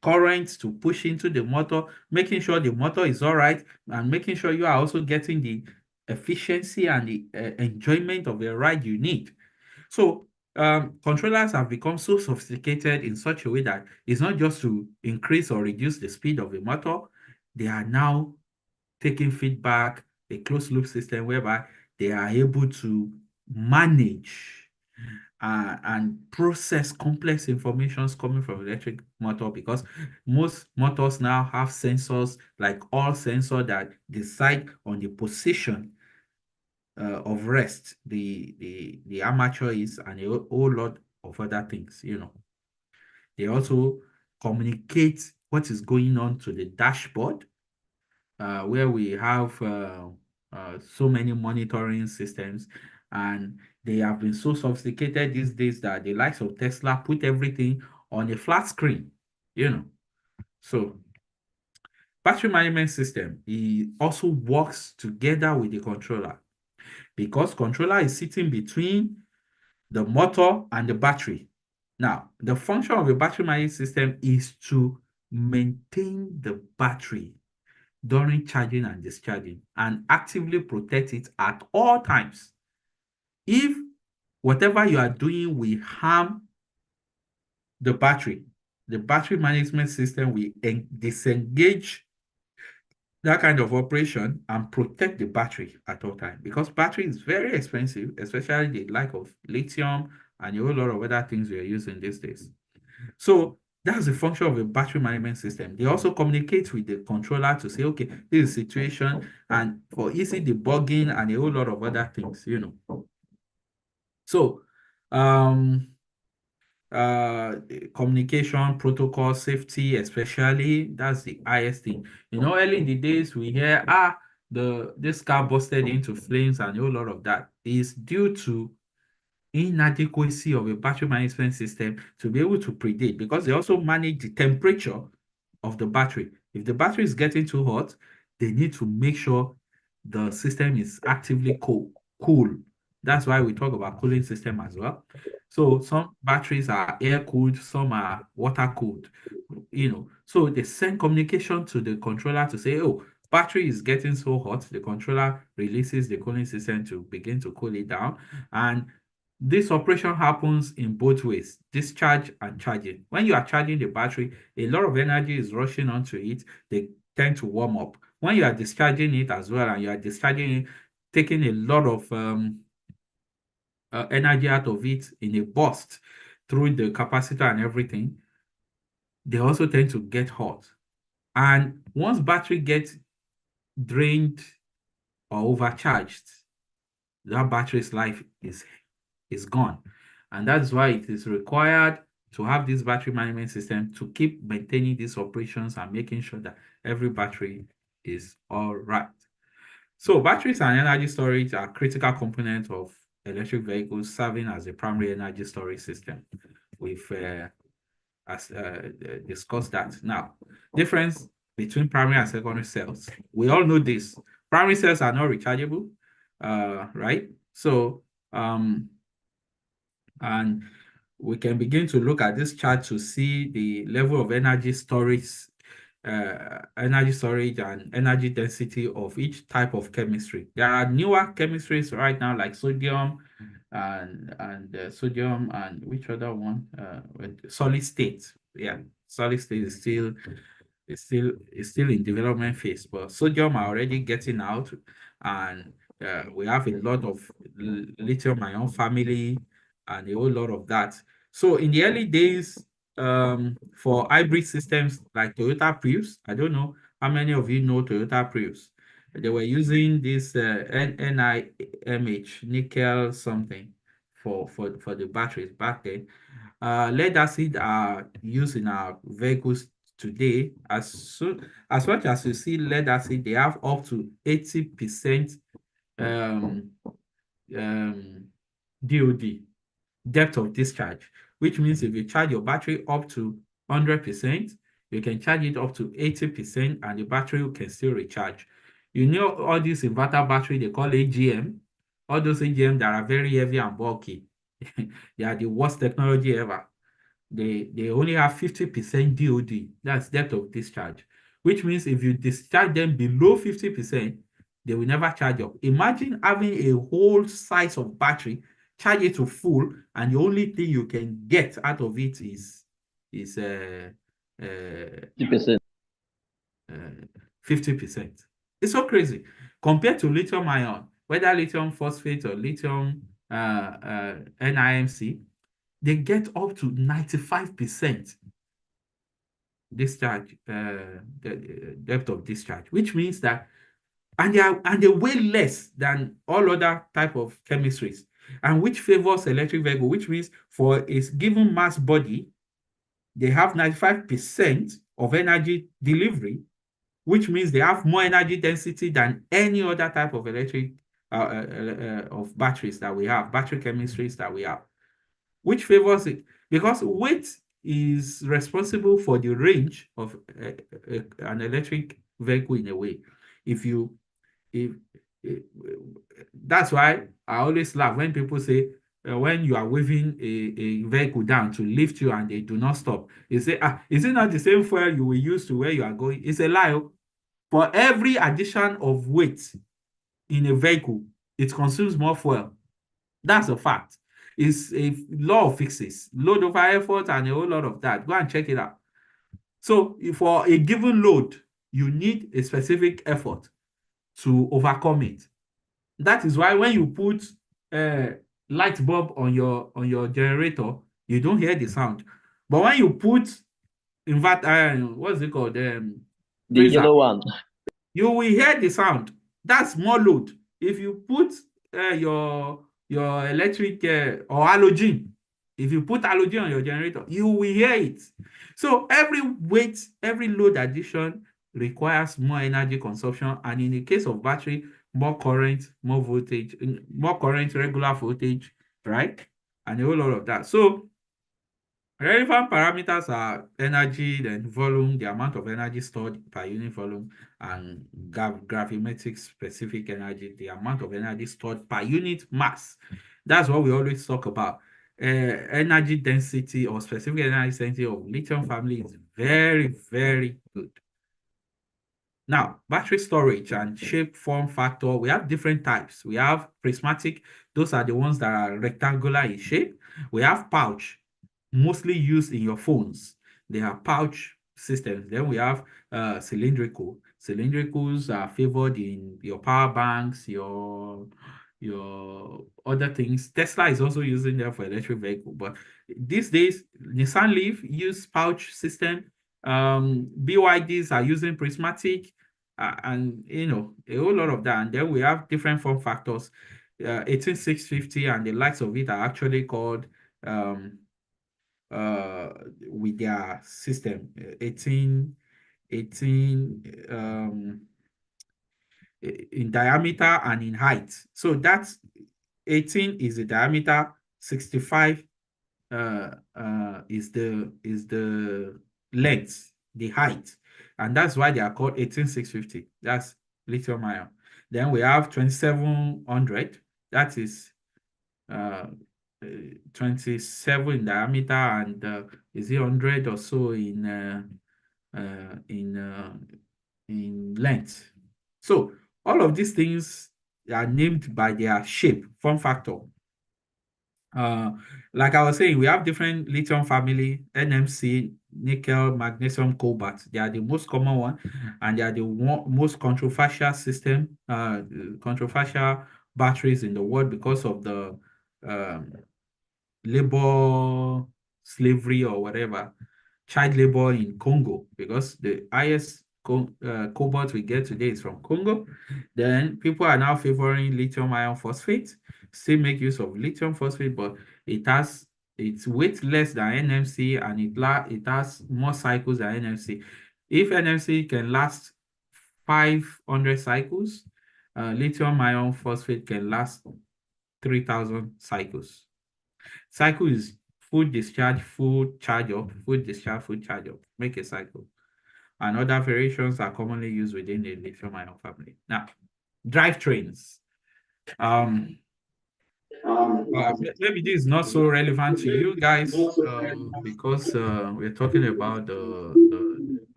current to push into the motor, making sure the motor is all right, and making sure you are also getting the efficiency and the enjoyment of the ride you need. So controllers have become so sophisticated in such a way that it's not just to increase or reduce the speed of a motor. They are now taking feedback, a closed loop system whereby they are able to manage and process complex informations coming from electric motor, because most motors now have sensors, like all sensors, that decide on the position of rest the armature is, and a whole lot of other things, They also communicate what is going on to the dashboard, where we have so many monitoring systems, and they have been so sophisticated these days that the likes of Tesla put everything on a flat screen, So battery management system, it also works together with the controller, because controller is sitting between the motor and the battery. Now, the function of a battery management system is to maintain the battery during charging and discharging, and actively protect it at all times. If whatever you are doing will harm the battery management system will disengage that kind of operation and protect the battery at all times, because battery is very expensive, especially the like of lithium and a whole lot of other things we are using these days. So that's the function of a battery management system. They also communicate with the controller to say, okay, this is the situation, and for easy debugging and a whole lot of other things, So, communication, protocol, safety, especially, that's the highest thing. Early in the days, we hear, this car busted into flames and a whole lot of that is due to inadequacy of a battery management system to be able to predict, because they also manage the temperature of the battery. If the battery is getting too hot, they need to make sure the system is actively cool. That's why we talk about cooling system as well. So some batteries are air cooled, some are water cooled, So they send communication to the controller to say, oh, battery is getting so hot. The controller releases the cooling system to begin to cool it down. And this operation happens in both ways, discharge and charging. When you are charging the battery, a lot of energy is rushing onto it. They tend to warm up. When you are discharging it as well, and you are discharging it, taking a lot of energy out of it in a burst through the capacitor and everything, they also tend to get hot. And once battery gets drained or overcharged, that battery's life is gone. And that's why it is required to have this battery management system to keep maintaining these operations and making sure that every battery is all right. So batteries and energy storage are critical components of electric vehicles, serving as a primary energy storage system. We've discussed that. Now, difference between primary and secondary cells. We all know this. Primary cells are not rechargeable, right? So, and we can begin to look at this chart to see the level of energy storage and energy density of each type of chemistry. There are newer chemistries right now, like sodium and which other one? Solid state. Yeah, solid state is still in development phase, but sodium are already getting out, and we have a lot of lithium ion family and a whole lot of that. So in the early days, for hybrid systems like Toyota Prius, I don't know how many of you know Toyota Prius. They were using this NIMH, nickel something, for the batteries back then. Lead acid are used in our vehicles today. As much as you see lead acid, they have up to 80% um, DOD, depth of discharge, which means if you charge your battery up to 100%, you can charge it up to 80% and the battery can still recharge. All these inverter battery, they call AGM, all those AGM that are very heavy and bulky. They are the worst technology ever. They only have 50% DOD, that's depth of discharge, which means if you discharge them below 50%, they will never charge up. Imagine having a whole size of battery, charge it to full, and the only thing you can get out of it is 50%. 50%. It's so crazy compared to lithium ion, whether lithium phosphate or lithium NIMC, they get up to 95% discharge, the depth of discharge, which means that, and they weigh less than all other type of chemistries, and which favors electric vehicle, which means for a given mass body, they have 95% of energy delivery, which means they have more energy density than any other type of electric of batteries that we have, battery chemistries that we have, which favors it because weight is responsible for the range of an electric vehicle in a way. If you if that's why I always laugh when people say when you are waving a vehicle down to lift you and they do not stop, you say, is it not the same fuel you will use to where you are going? It's a lie. For every addition of weight in a vehicle, it consumes more fuel. That's a fact. It's a law of physics, load over effort, and a whole lot of that. Go and check it out. So for a given load, you need a specific effort to overcome it. That is why when you put a light bulb on your generator, you don't hear the sound. But when you put inverter, what's it called? The Freezer, yellow one. you will hear the sound. That's more load. If you put your electric or halogen, if you put halogen on your generator, you will hear it. So every weight, every load addition requires more energy consumption, and in the case of battery, more current, more voltage, more current, regular voltage, right? And a whole lot of that. So relevant parameters are energy, then volume, the amount of energy stored per unit volume, and gravimetric specific energy, the amount of energy stored per unit mass. That's what we always talk about. Energy density or specific energy density of lithium family is very, very good. Now, battery storage and shape, form factor, we have different types. We have prismatic, those are the ones that are rectangular in shape. We have pouch, mostly used in your phones. They are pouch systems. Then we have cylindrical. Cylindricals are favored in your power banks, your other things. Tesla is also using them for electric vehicle, but these days Nissan Leaf use pouch system. BYDs are using prismatic, and a whole lot of that. And then we have different form factors. 18650 and the likes of it are actually called with their system 18 in diameter and in height. So that's 18 is the diameter, 65 is the length, the height, and that's why they are called 18650. That's lithium ion. Then we have 2700. That is 27 in diameter, and is it 100 or so in length. So all of these things are named by their shape, form factor. Like I was saying, we have different lithium family, NMC, nickel, magnesium, cobalt. They are the most common one, and they are the most controversial system, controversial batteries in the world because of the labor slavery or whatever, child labor in Congo, because the highest cobalt we get today is from Congo. Then people are now favoring lithium iron phosphate, still make use of lithium phosphate, but it's weight less than NMC, and it has more cycles than NMC. If NMC can last 500 cycles, lithium iron phosphate can last 3,000 cycles. Cycle is full discharge, full charge up, full discharge, full charge up. Make a cycle. And other variations are commonly used within the lithium ion family. Now, drivetrains. Maybe this is not so relevant to you guys because we're talking about the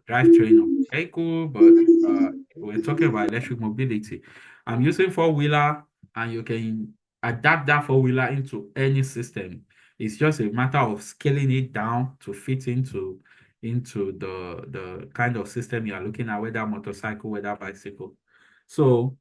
drivetrain of vehicle, but we're talking about electric mobility. I'm using four-wheeler, and you can adapt that four-wheeler into any system. It's just a matter of scaling it down to fit into the kind of system you are looking at, whether motorcycle, whether bicycle. So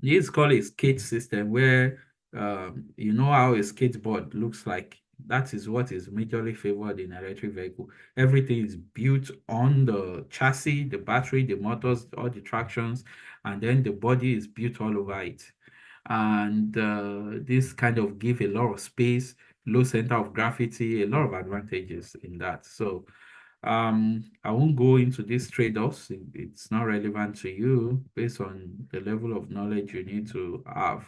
this is called a skate system, where you know how a skateboard looks like. That is what is majorly favored in electric vehicle. Everything is built on the chassis, the battery, the motors, all the tractions, and then the body is built all over it. And this kind of give a lot of space, low center of gravity, a lot of advantages in that. So I won't go into these trade-offs. It's not relevant to you based on the level of knowledge you need to have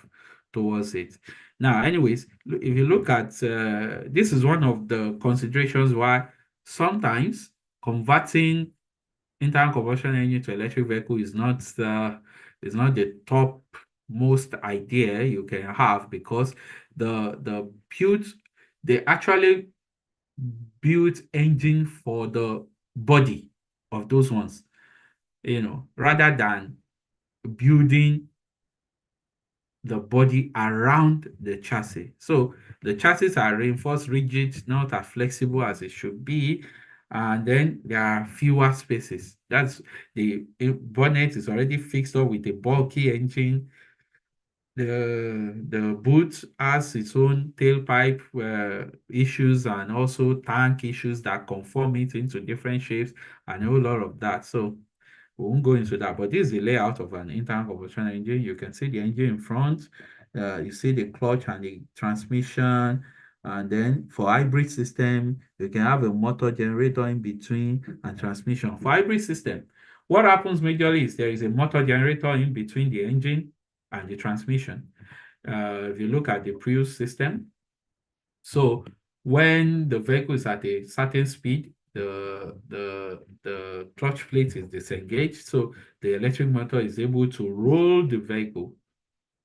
towards it. Now, anyways, if you look at this is one of the considerations why sometimes converting internal combustion engine to electric vehicle is not the top most idea you can have, because the build they actually build engine for the body of those ones, rather than building the body around the chassis. So the chassis are reinforced rigid, not as flexible as it should be. And then there are fewer spaces. That's the bonnet is already fixed up with a bulky engine. The boot has its own tailpipe issues and also tank issues that conform it into different shapes and a whole lot of that. So we won't go into that, but this is the layout of an internal combustion engine. You can see the engine in front, you see the clutch and the transmission, and then for hybrid system, you can have a motor generator in between and transmission. For hybrid system, what happens majorly is there is a motor generator in between the engine and the transmission. If you look at the Prius system, so when the vehicle is at a certain speed, the clutch plate is disengaged, so the electric motor is able to roll the vehicle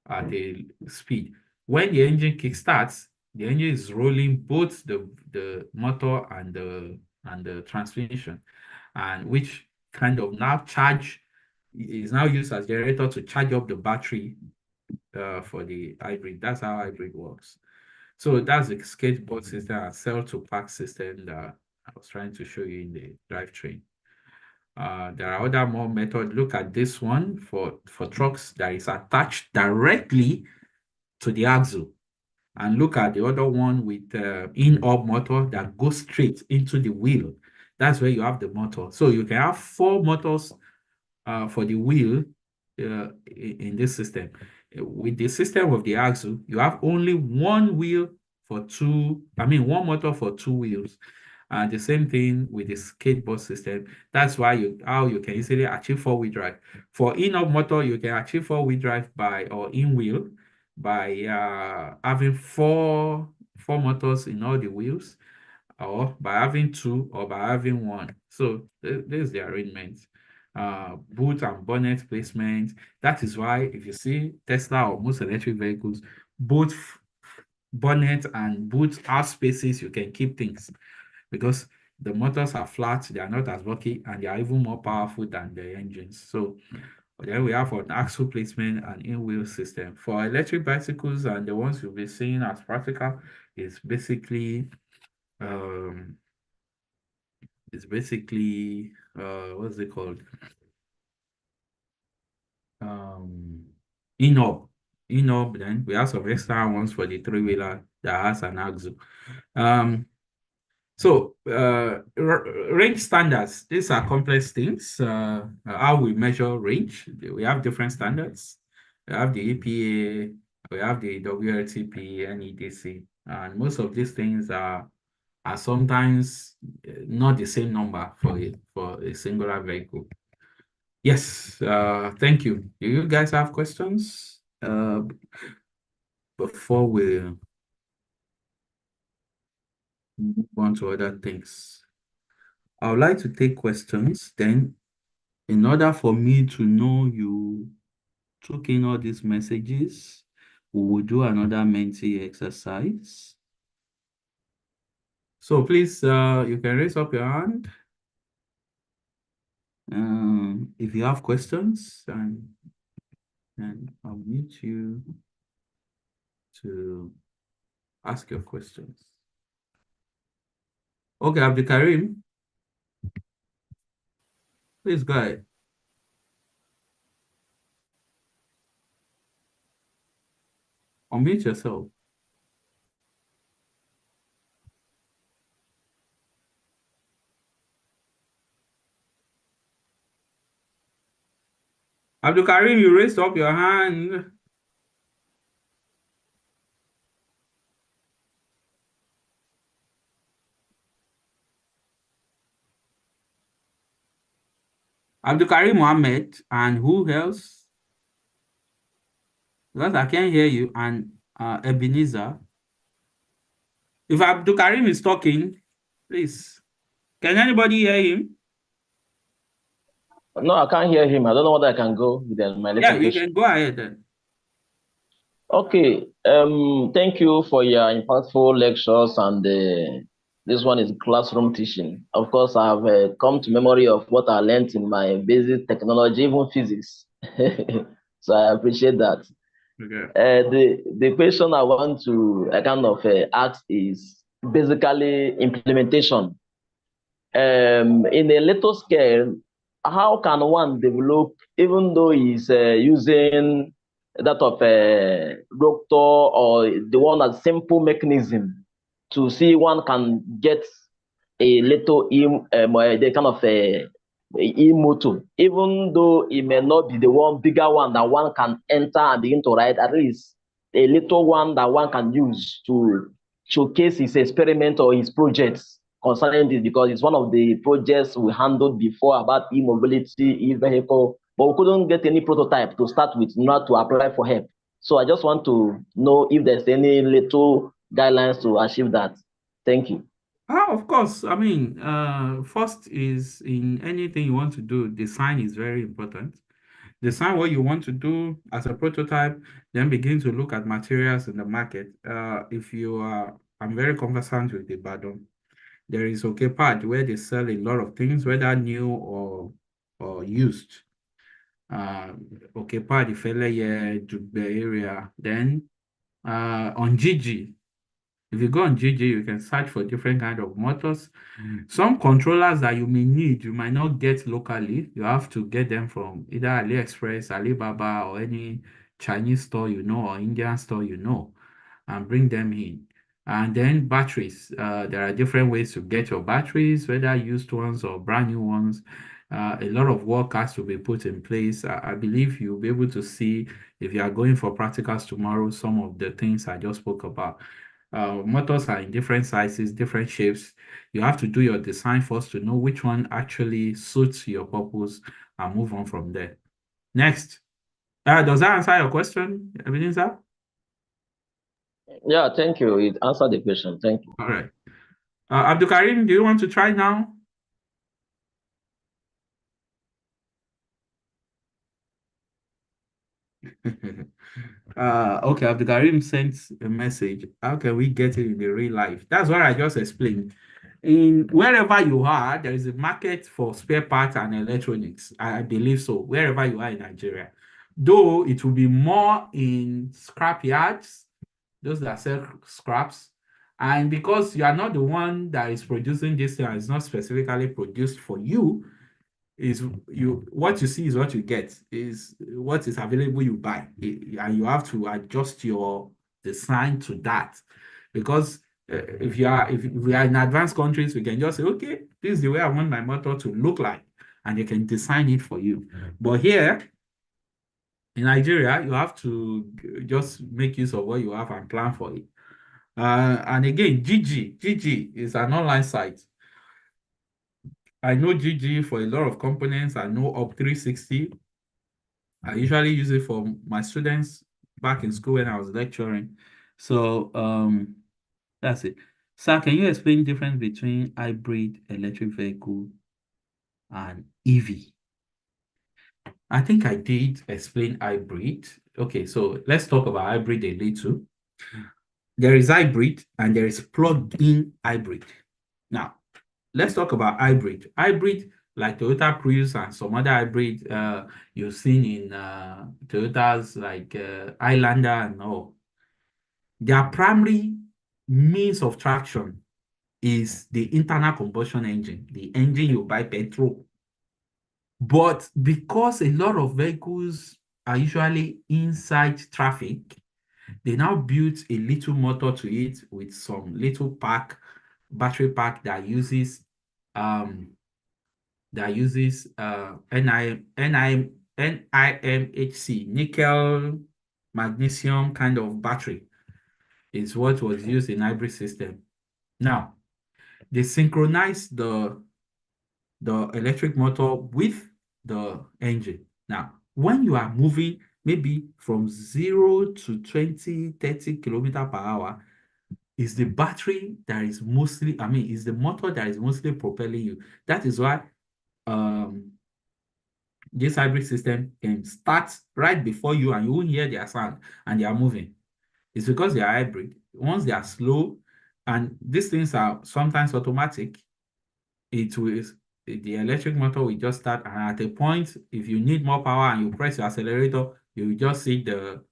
at a speed. When the engine kickstarts, the engine is rolling both the motor and the transmission, and which kind of now charge is now used as generator to charge up the battery for the hybrid. That's how hybrid works. So that's the skateboard system and cell to pack system that I was trying to show you in the drivetrain. There are other more methods. Look at this one for trucks that is attached directly to the axle. And look at the other one with in-hub motor that goes straight into the wheel. That's where you have the motor. So you can have 4 motors for the wheel in this system. With the system of the axle, you have only one wheel for one motor for 2 wheels. And the same thing with the skateboard system. That's why how you can easily achieve 4-wheel drive. For in-hub motor, you can achieve 4-wheel drive or in-wheel by having four motors in all the wheels, or by having 2 or by having 1. So this is the arrangement. Boot and bonnet placement. That is why if you see Tesla or most electric vehicles, both bonnet and boot have spaces you can keep things, because the motors are flat, they are not as bulky, and they are even more powerful than the engines. So then we have an axle placement and in-wheel system. For electric bicycles and the ones you'll be seeing as practical, it's basically what's it called? In-hub. In-hub, then we have some extra ones for the 3-wheeler that has an axle. So range standards, these are complex things. How we measure range, we have different standards. We have the EPA, we have the WLTP, NEDC, and most of these things are sometimes not the same number for a singular vehicle. Yes, thank you. Do you guys have questions before we move on to other things? I would like to take questions. Then, in order for me to know you took in all these messages, we will do another Menti exercise. So please, you can raise up your hand if you have questions, and I'll mute you to ask your questions. Okay, Abdul Karim, please go ahead. Unmute yourself. Abdul Karim, you raised up your hand. Abdul Karim Mohammed, and who else? Because I can't hear you, and Ebenezer. If Abdul Karim is talking, please, can anybody hear him? No, I can't hear him. I don't know whether I can go with my Yeah, little you question. can go ahead then. Okay. Thank you for your impactful lectures, and this one is classroom teaching. Of course, I have come to memory of what I learned in my basic technology, even physics. So I appreciate that. Okay. The question I want to kind of ask is basically implementation. In a little scale, how can one develop, even though he's using that of a doctor or the one that's simple mechanism, to see one can get a little the kind of e-motor, even though it may not be the one bigger one that one can enter and begin to ride, at least a little one that one can use to showcase his experiment or his projects concerning this, because it's one of the projects we handled before about e-mobility, e-vehicle, but we couldn't get any prototype to start with, not to apply for help. So I just want to know if there's any little guidelines to achieve that. Thank you. Of course. I mean, first is in anything you want to do, design is very important. Design what you want to do as a prototype, then begin to look at materials in the market. If you are, I'm very conversant with the Badon. There is Okepad where they sell a lot of things, whether new or used. Okepad, Ifeleye, Jugbe area. Then on Gigi, if you go on Gigi, you can search for different kind of motors. Some controllers that you may need, you might not get locally. You have to get them from either AliExpress, Alibaba, or any Chinese store you know, or Indian store you know, and bring them in. And then batteries. There are different ways to get your batteries, whether used ones or brand new ones. A lot of work has to be put in place. I believe you'll be able to see, if you are going for practicals tomorrow, some of the things I just spoke about. Motors are in different sizes, different shapes. You have to do your design first to know which one actually suits your purpose and move on from there. Next. Does that answer your question, Ebenezer? Yeah, thank you. It answered the question. Thank you. All right. Abdul Karim, do you want to try now? Okay, Abdul Karim sent a message. How can we get it in the real life? That's what I just explained. In wherever you are, there is a market for spare parts and electronics. I believe so, wherever you are in Nigeria. Though it will be more in scrap yards, those that sell scraps. And because you are not the one that is producing this thing, it's not specifically produced for you, is you what you see is what you get, is what is available you buy. And you have to adjust your design to that, because if we are in advanced countries, we can just say, okay, this is the way I want my motor to look like, and they can design it for you. But here in Nigeria, you have to just make use of what you have and plan for it. And again, Gigi is an online site. I know Gigi for a lot of components. I know Up 360. I usually use it for my students back in school when I was lecturing. So that's it. Sir, can you explain the difference between hybrid electric vehicle and EV? I think I did explain hybrid. Okay, so let's talk about hybrid a little. There is hybrid and there is plug-in hybrid. Now, let's talk about hybrid. Hybrid, like Toyota Prius and some other hybrid you've seen in Toyotas like Highlander and all. Their primary means of traction is the internal combustion engine, the engine you buy petrol. But because a lot of vehicles are usually inside traffic, They now built a little motor to it with some little battery pack that uses NIMHC, nickel magnesium kind of battery is what was used in hybrid system. Now, they synchronize the electric motor with the engine. Now, when you are moving maybe from 0 to 20, 30 kilometer per hour, is the battery that is mostly, is the motor that is mostly propelling you. That is why this hybrid system can start right before you and you won't hear their sound and they are moving. It's because they are hybrid. Once they are slow, and these things are sometimes automatic, the electric motor will just start, and at a point, if you need more power and you press your accelerator, you will just see the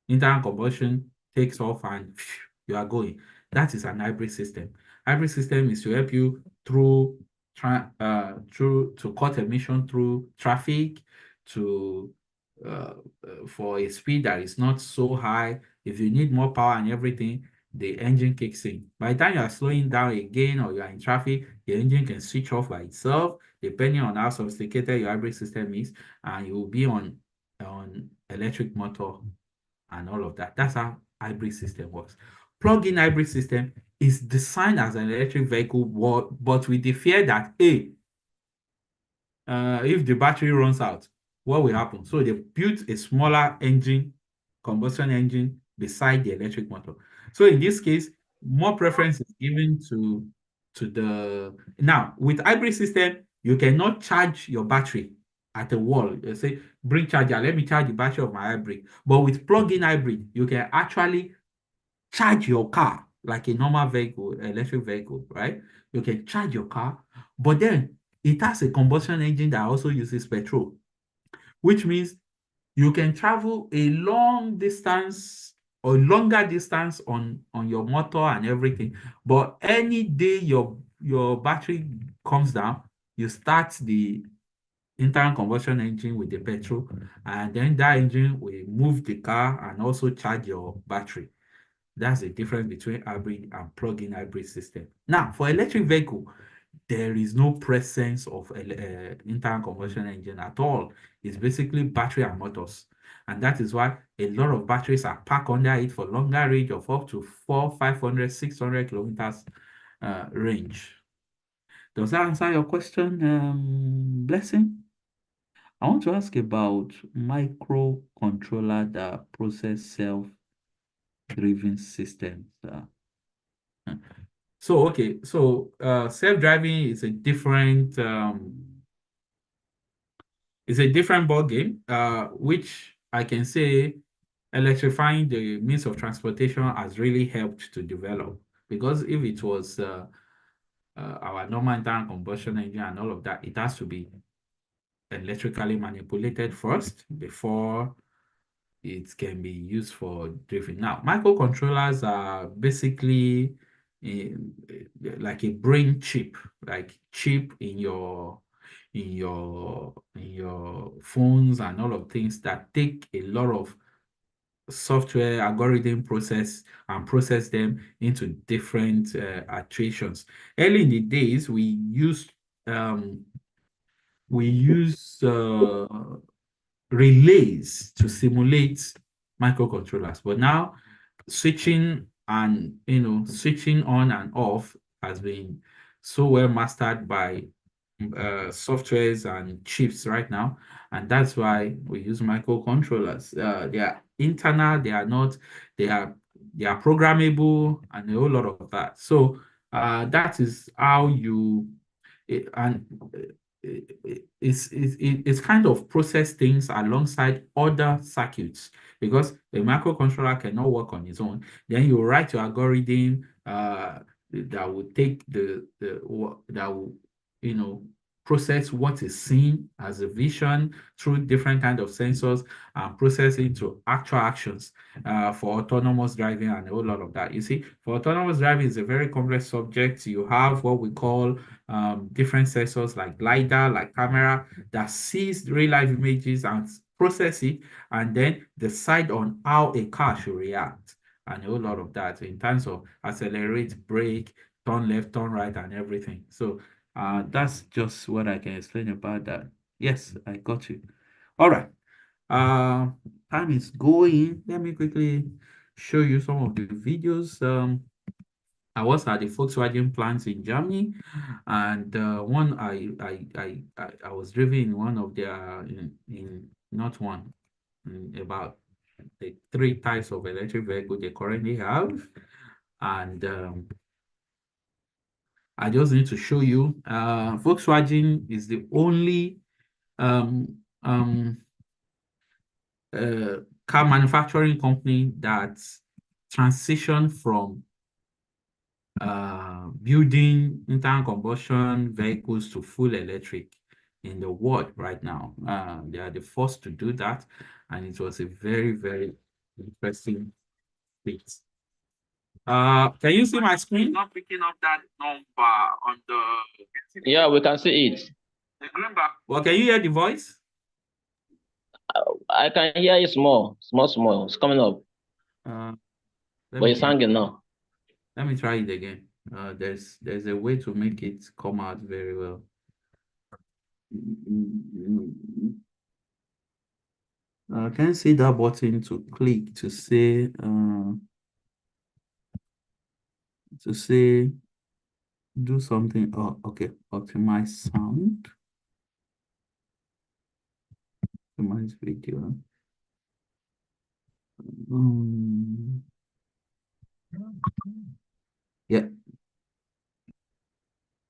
internal combustion takes off and you are going. That is an hybrid system. Hybrid system is to help you through to cut emission through traffic, to for a speed that is not so high. If you need more power and everything, the engine kicks in. By the time you are slowing down again or you are in traffic, the engine can switch off by itself, depending on how sophisticated your hybrid system is, and you will be on electric motor and all of that. That's how hybrid system works. Plug-in hybrid system is designed as an electric vehicle, but with the fear that, if the battery runs out, what will happen? So they built a smaller engine, combustion engine, beside the electric motor. So in this case, more preference is given to the... Now, with hybrid system, you cannot charge your battery at a wall. You say, bring charger, let me charge the battery of my hybrid. But with plug-in hybrid, you can actually charge your car like a normal vehicle, electric vehicle, right? You can charge your car, but then it has a combustion engine that also uses petrol, which means you can travel a long distance or longer distance on your motor and everything. But any day your battery comes down, you start the internal combustion engine with the petrol, and then that engine will move the car and also charge your battery. That's the difference between hybrid and plug-in hybrid system. Now, for electric vehicle, there is no presence of internal combustion engine at all. It's basically battery and motors. And that is why a lot of batteries are packed under it for longer range of up to 400, 500, 600 kilometers range. Does that answer your question, Blessing? I want to ask about microcontroller that process self-driven systems. Self-driving is a different ball game, which I can say electrifying the means of transportation has really helped to develop. Because if it was our normal internal combustion engine and all of that, it has to be electrically manipulated first before it can be used for driving. Now, microcontrollers are basically like a brain chip, like chip in your phones and all of things that take a lot of software algorithm process them into different actuations. Early in the days, we used relays to simulate microcontrollers, but now switching on and off has been so well mastered by softwares and chips right now, and that's why we use microcontrollers. They are internal, they are programmable, and a whole lot of that. So that is how it's kind of process things alongside other circuits, because a microcontroller cannot work on its own. Then you write your algorithm that will take that will process what is seen as a vision through different kind of sensors and process into actual actions for autonomous driving and a whole lot of that. You see, for autonomous driving is a very complex subject. You have what we call different sensors like LiDAR, like camera, that sees real life images and process it, and then decide on how a car should react, and a whole lot of that in terms of accelerate, brake, turn left, turn right, and everything. So that's just what I can explain about that. Yes, I got you. All right. Time is going. Let me quickly show you some of the videos. I was at the Volkswagen plant in Germany, and one I was driven in one of their in not one in about the 3 types of electric vehicle they currently have, and I just need to show you. Volkswagen is the only um, um, car manufacturing company that transitioned from building internal combustion vehicles to full electric in the world right now. They are the first to do that, and it was a very, very interesting feat. Can you see my screen? Not picking up that number on the. Yeah, we can see it. The green bar. Well, can you hear the voice? I can hear it small. It's coming up. But it's hanging now. Let me try it again. There's a way to make it come out very well. Can you see that button to click to say do something? Oh, okay. Optimize sound. Optimize video. Yeah.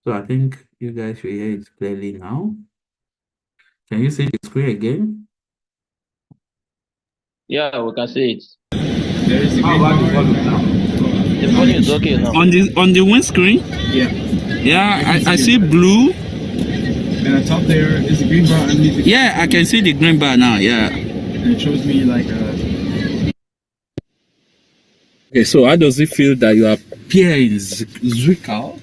So I think you guys should hear it clearly now. Can you see the screen again? Yeah, we can see it. How about the volume now? The volume is okay now. On the windscreen? Yeah. Yeah, I see blue. And on top there is a green bar underneath it. Yeah, I can see the green bar now. Yeah. And it shows me like Okay, so how does it feel that you appear in Zwickau?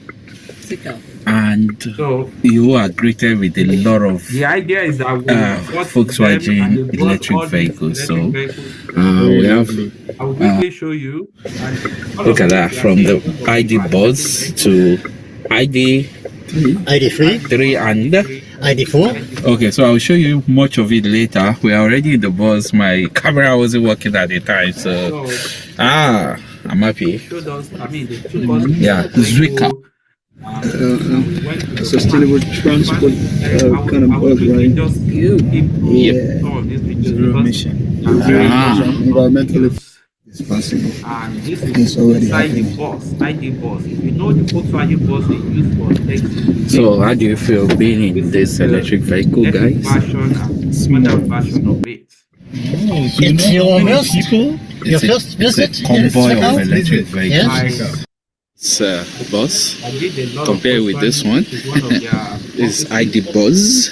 And so you are greeted with a lot of the idea is that Volkswagen electric vehicles. So we have I will quickly show you. Look at that, from the ID Buzz to ID 3 and ID4. Okay, so I'll show you much of it later. We are already in the bus. My camera wasn't working at the time, so I'm happy. Yeah, Zwickau. sustainable transport kind of bug, right? Yeah. Zero emission. Environmentally responsible. And this It's is already inside the happening. bus, ID bus. If you know the Volkswagen bus they use for taxi. So how do you feel being in this electric vehicle, guys? Version and modern version of it. It's your first visit. It's a convoy of electric vehicles. Yes. It's a bus. Compared with this one, this is ID Buzz.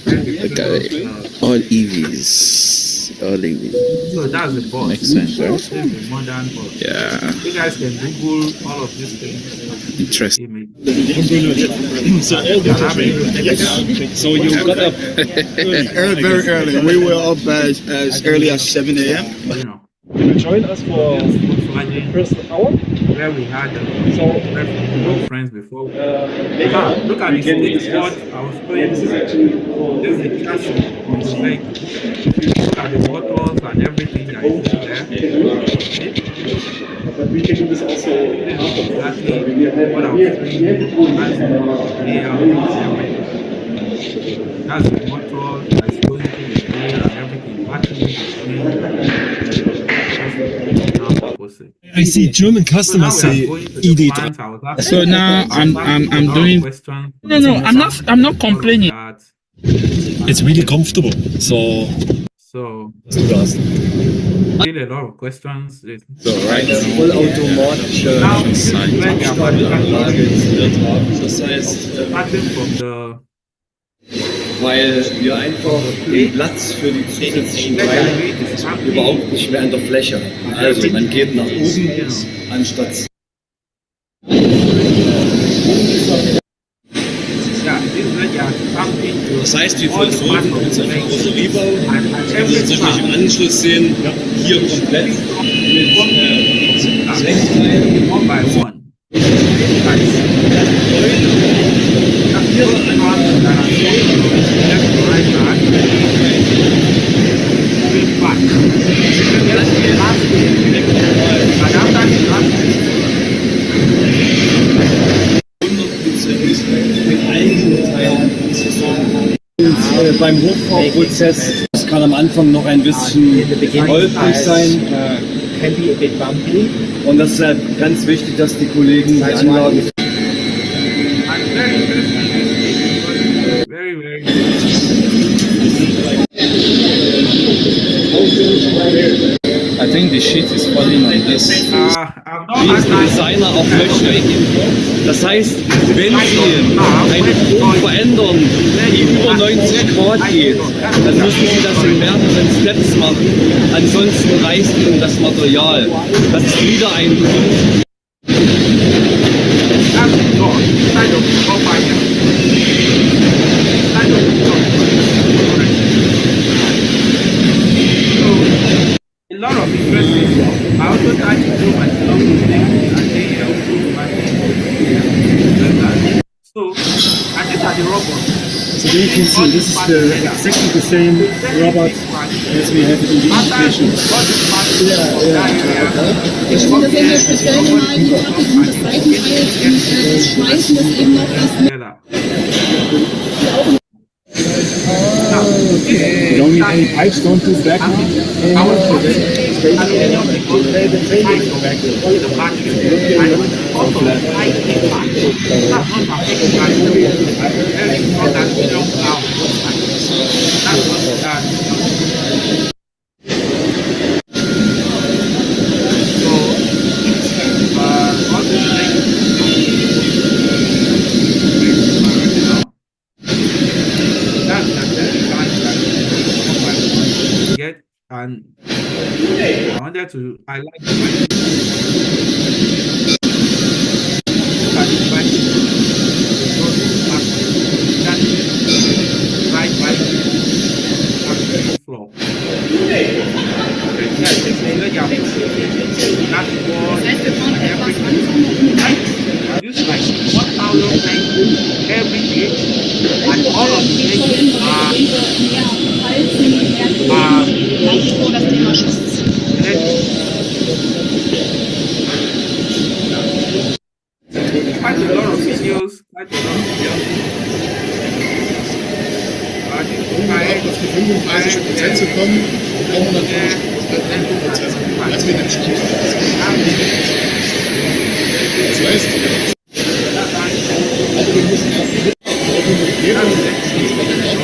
Look at it. All EVs. All EVs. So that's the bus. Makes sense, right? This is a modern bus. Yeah. You guys can Google all of these things. Interesting. So you got up early, very early. We were up as early as 7 a.m. You know. Can you join us for Volkswagen first hour? where we had friends before. Look at this. This is what I was showing. This is the chassis of the vehicle. Look at the motors and everything that is in there. But we can do this also Exactly what I was showing. That's the layout and everything. That's the motor that's going through the gear and everything. Battery, I see German customers say ED. So now I'm doing. No, I'm not complaining. It's really comfortable. So still a lot of questions. So right now, starting from the. Weil wir einfach den Platz für die zusätzlichen Teile überhaupt nicht mehr an der Fläche haben. Also man geht nach oben anstatt. Yeah, this Das heißt, wir versorgen uns auf dem Karosseriebau. Sie können das natürlich im Anschluss sehen, hier komplett mit 6 Teilen. One by one. Beim Hochbauprozess, das kann am Anfang noch ein bisschen holprig sein. Und das ist halt ganz wichtig, dass die Kollegen die Anlagen. Very, very I think the sheet is falling on this. Wie es der Designer auch möchte. Das heißt, wenn Sie eine Form verändern, die über 90 Grad geht, dann müssen Sie das in mehreren Steps machen. Ansonsten reißt Ihnen das Material. Das ist wieder ein Punkt. A lot of interesting stuff. I also try to do my stuff with them and they also my so, and these are the robots. So there you can see this is exactly the same robot as we have in the application. Wir schieben das in der speziellen mal die Fertigung des Seitenteils und schmeißen das eben noch erst You don't need any pipes, don't do back. And I wanted to highlight the fact right by the floor. Use like 1,000 times every day, and all of the things quite a lot of videos, das Gefühl, um 30% zu kommen, brauchen wir natürlich Prozess, als wir den Stand das heißt, wir müssen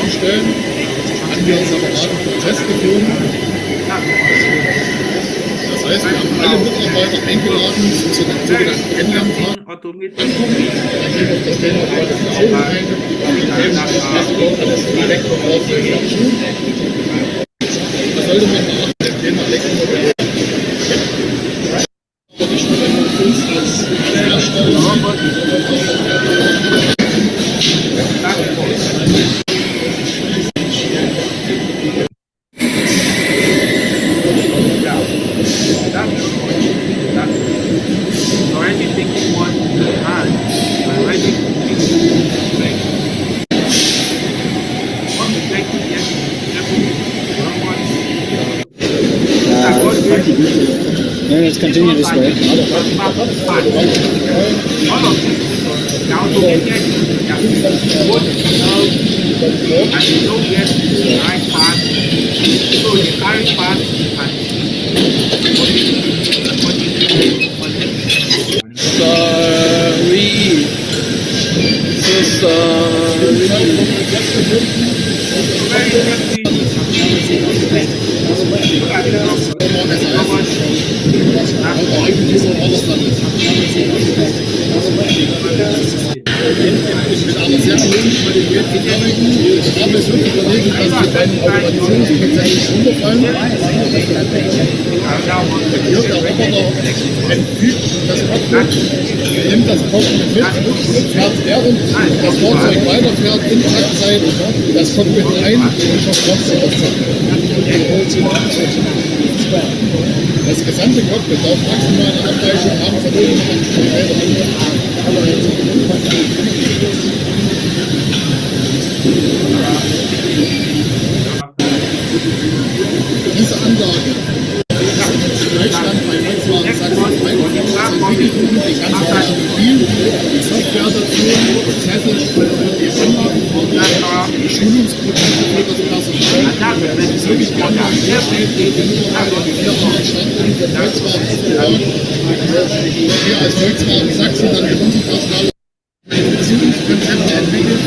aufstellen, haben wir uns aber gerade einen Prozess geflogen. Das heißt, wir haben alle Mitarbeiter eingeladen zu den sogenannten Kennenlerntagen. Dann gehen wir auf das Thema Qualifikation ein, was sollte man machen mit dem Thema Elektromobilität? Nicht nur bei uns als Hersteller, already taking one in the hand, already let's continue this way. All of this now to get what and you don't get the right part, so the current part mit einer sehr hohen Qualität zu fertigen. Ich habe es wirklich überlegt, dass die beiden Automatisierungsprozesse umgefallen. hier der Roboter entfügt das Cockpit, nimmt das Cockpit mit, fährt während das Fahrzeug weiterfährt in Taktzeit das Cockpit ein und verfrachtet das Cockpit. Das gesamte Cockpit darf maximal eine Abweichung haben von 85 Diese Anlage ist in Deutschland bei Volkswagen Sachsen eingeführt. Das entwickelt die ganze Technologie, die Software dazu, Prozesse, die Anlagenformen, die Schulungsprozesse für das Personal. Das ist wirklich die Anlage sehr schnell, die mittlerweile die mehreren Standorte von Volkswagen aufgebaut. Wir als Volkswagen Sachsen dann mit unserem Personal Beziehungskonzepte entwickelt,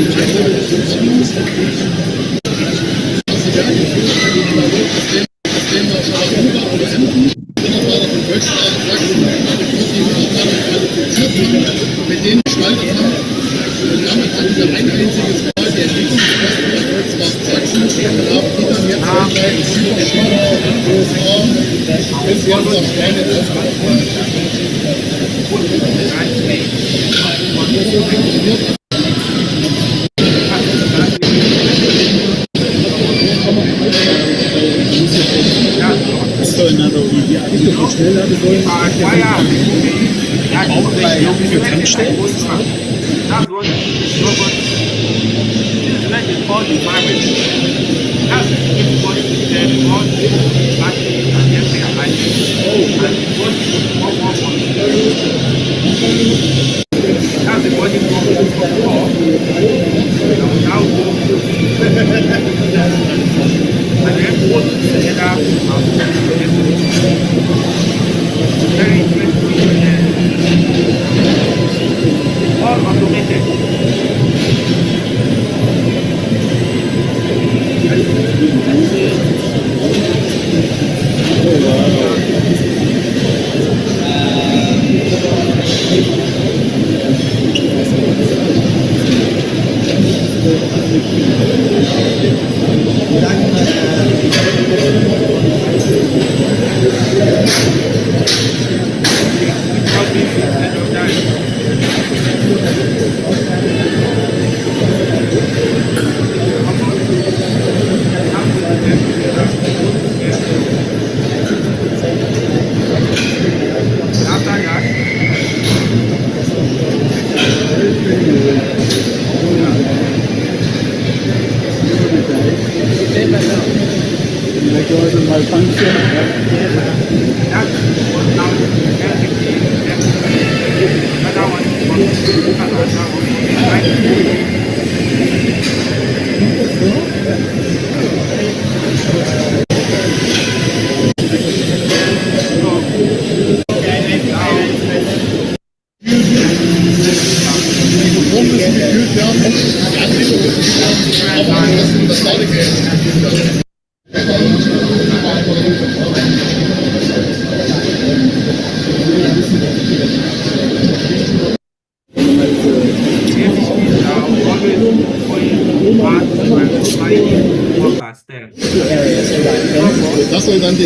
mit denen gestaltet haben. Und damit hatten wir ein einziges Mal die Entwicklungskosten bei Volkswagen Sachsen und haben die dann jetzt weltweit Südchina, USA bis jetzt auf Spanien aufgebaut. Auch für Tankstellen? All automated.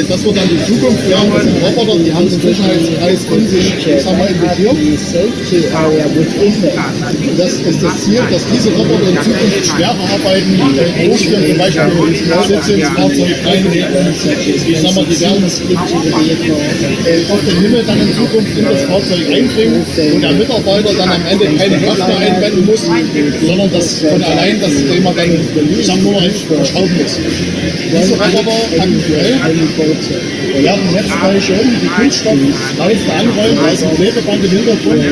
Das wird dann die Zukunft werden. Das sind Roboter, die haben den Sicherheitskreis in sich, das haben wir integriert. Und das ist das Ziel, dass diese Roboter in Zukunft schwere Arbeiten durchführen, zum Beispiel Sitze ins Fahrzeug reinlegen. Ich sag mal, die werden auf den Himmel dann in Zukunft in das Fahrzeug einbringen und der Mitarbeiter dann am Ende keine Kraft mehr einwenden muss, sondern das von allein das Thema dann, ich sag nur noch verschrauben muss. Diese Roboter aktuell werden jetzt gleich schon die Kunststoffleiste anrollen, da ist ein Klebeband im Hintergrund.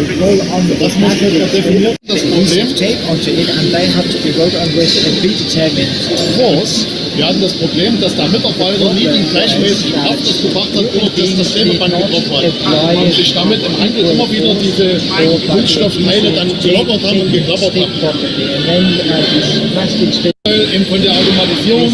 Das muss jetzt definiert. Das Problem. Wir hatten das Problem, dass der Mitarbeiter nie den gleichmäßigen Kraft gebracht hat, oder dass das Klebeband getroffen hat. Und sich damit im Handel immer wieder diese Kunststoffteile dann gelockert haben und geklappert haben. Eben von der Automatisierung.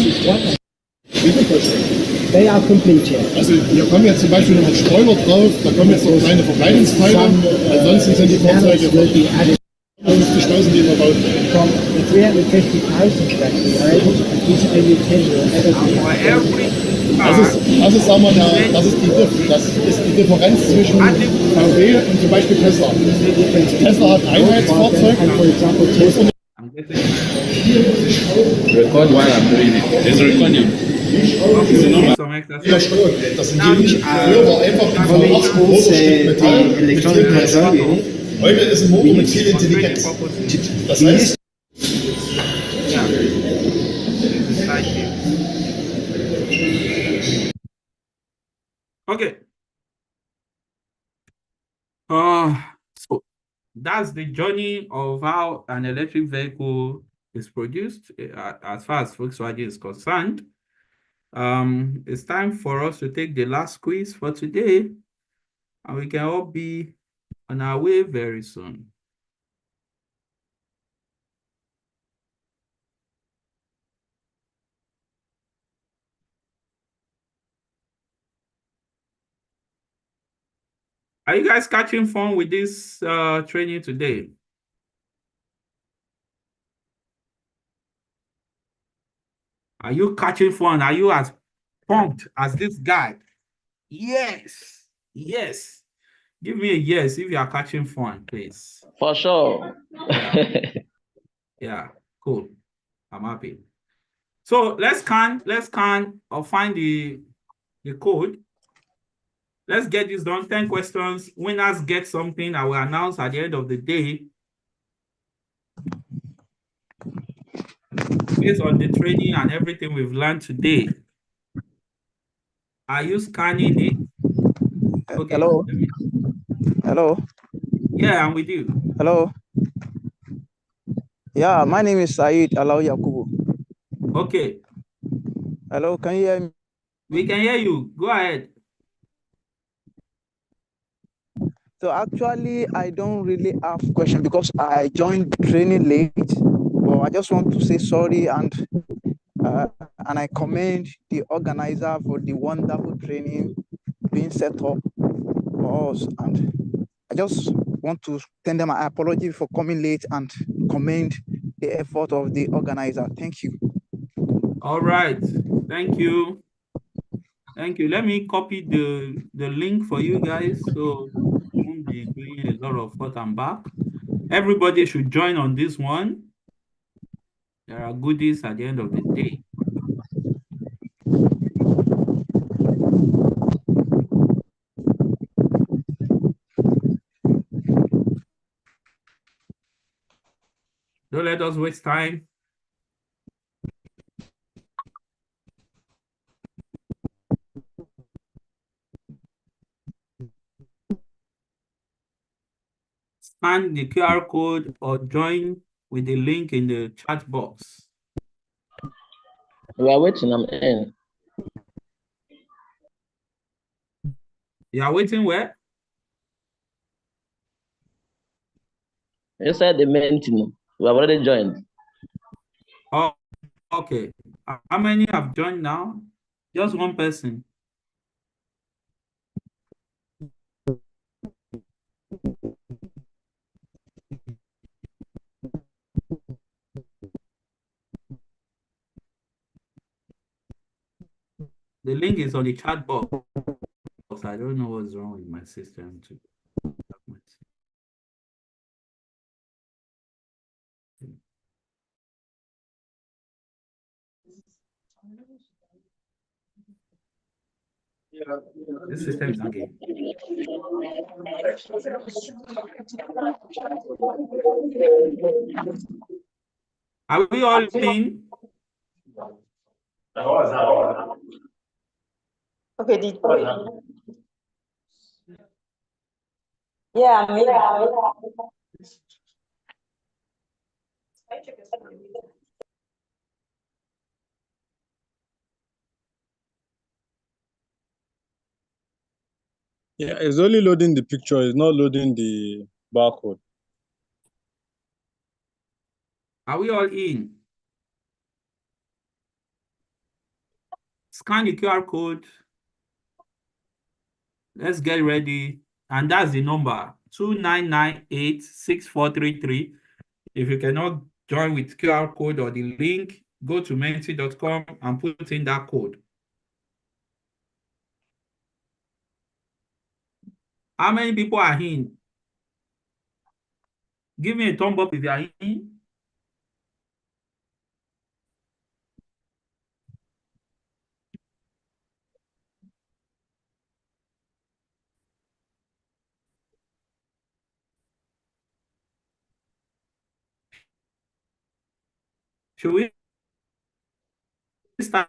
They are complete here. Also hier kommen jetzt zum Beispiel noch ein Spoiler drauf, da kommen jetzt noch kleine Verkleidungsteile, ansonsten sind die Fahrzeuge 50.000, die verbaut werden. From the 350,000 that we are able to produce only 10 For every Das ist, sagen wir, das ist die Differenz zwischen VW und zum Beispiel Tesla. Tesla hat ein Einheitsfahrzeug. Record while I'm doing it. It's recording. Das sind die nicht. Früher war einfach ein V8 ein großer Stück Metall mit viel Prozent. Heute ist ein Motor mit viel Intelligenz. Das heißt, okay. So that's the journey of how an electric vehicle is produced as far as Volkswagen is concerned. It's time for us to take the last quiz for today, and we can all be on our way very soon. Are you guys catching fun with this training today? Are you catching fun? Are you as pumped as this guy? Yes. Yes. Give me a yes if you are catching fun, please. For sure. Yeah, cool. I'm happy. So let's scan or find the code. Let's get this done. 10 questions. Winners get something I will announce at the end of the day based on the training and everything we've learned today. Are you scanning it? Okay. Hello. Hello. Yeah, I'm with you. Hello. Yeah, my name is Said Alau Yakubu. Okay. Hello, can you hear me? We can hear you. Go ahead. So actually, I don't really have question because I joined the training late. But I just want to say sorry and I commend the organizer for the wonderful training being set up for us. And I just want to tender my apology for coming late and commend the effort of the organizer. Thank you. All right. Thank you. Thank you. Let me copy the link for you guys so we won't be doing a lot of forth and back. Everybody should join on this one. There are goodies at the end of the day. Don't let us waste time. Scan the QR code or join with the link in the chat box. We are waiting. I'm in. You are waiting where? Inside the main team. We have already joined. Oh, okay. How many have joined now? Just one person. The link is on the chat box. I don't know what's wrong with my system too. This system is okay. Are we all in? Okay, yeah, maybe. Yeah, it's only loading the picture, it's not loading the barcode. Are we all in? Scan the QR code. Let's get ready. And that's the number 2998-6433. If you cannot join with QR code or the link, go to menti.com and put in that code. How many people are in? Give me a thumb up if you are in. Should we start?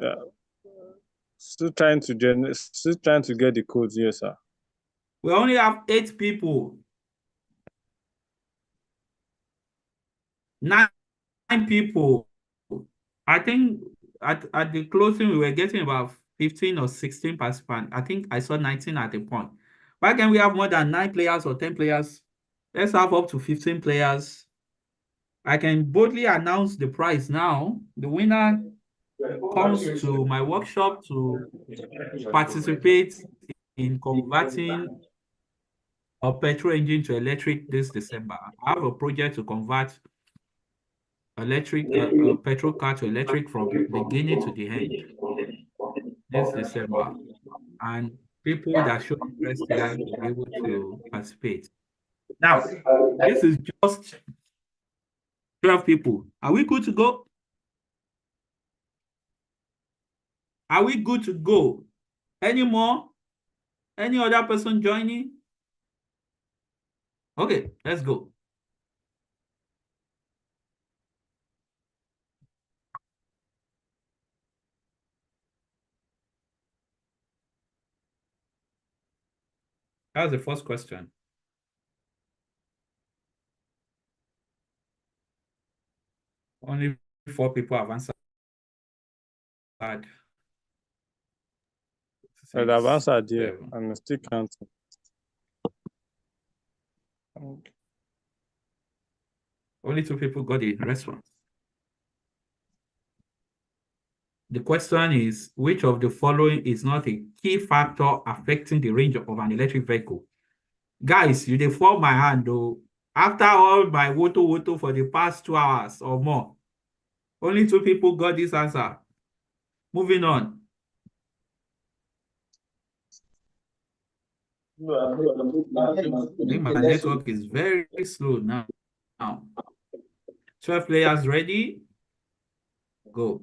Yeah. Still trying to get the codes, yes, sir. We only have 8 people. 9 people. I think at the closing, we were getting about 15 or 16 participants. I think I saw 19 at the point. Why can't we have more than 9 players or 10 players? Let's have up to 15 players. I can boldly announce the prize now. The winner comes to my workshop to participate in converting a petrol engine to electric this December. I have a project to convert a petrol car to electric from beginning to the end this December. And people that show interest here will be able to participate. Now, this is just 12 people. Are we good to go? Are we good to go? Any more? Any other person joining? Okay, let's go. That's the first question. Only 4 people have answered. I've answered here, and I still can't. Okay. Only 2 people got the response. The question is, which of the following is not a key factor affecting the range of an electric vehicle? Guys, you dey fall my hand though. After all my woto for the past 2 hours or more, only 2 people got this answer. Moving on. I think my network is very slow now. 12 players ready? Go.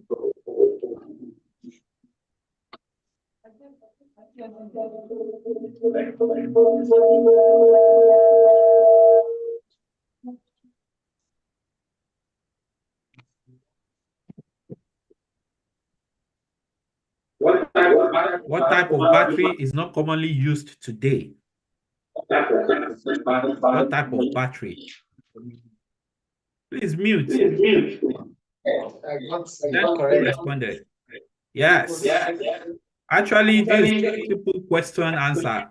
What type of battery is not commonly used today? What type of battery? Please mute. Then who responded? Yes. Actually, this simple question answer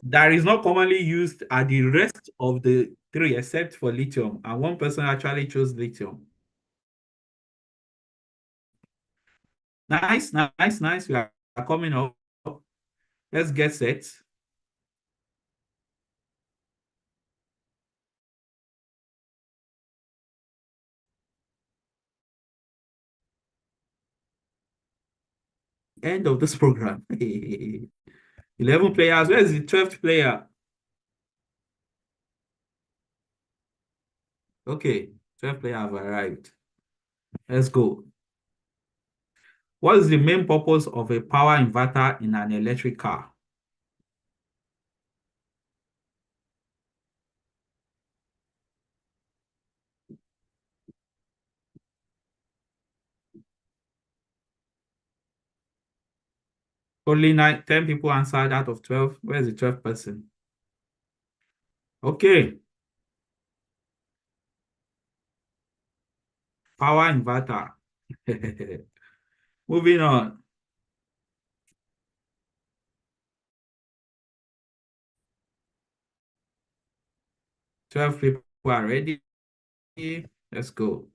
that is not commonly used are the rest of the 3 except for lithium. And one person actually chose lithium. Nice. We are coming up. Let's get set. End of this program. 11 players. Where is the 12th player? Okay, 12 players have arrived. Let's go. What is the main purpose of a power inverter in an electric car? Only 10 people answered out of 12. Where's the 12th person? Okay. Power inverter. Moving on. Twelve people are ready. Let's go.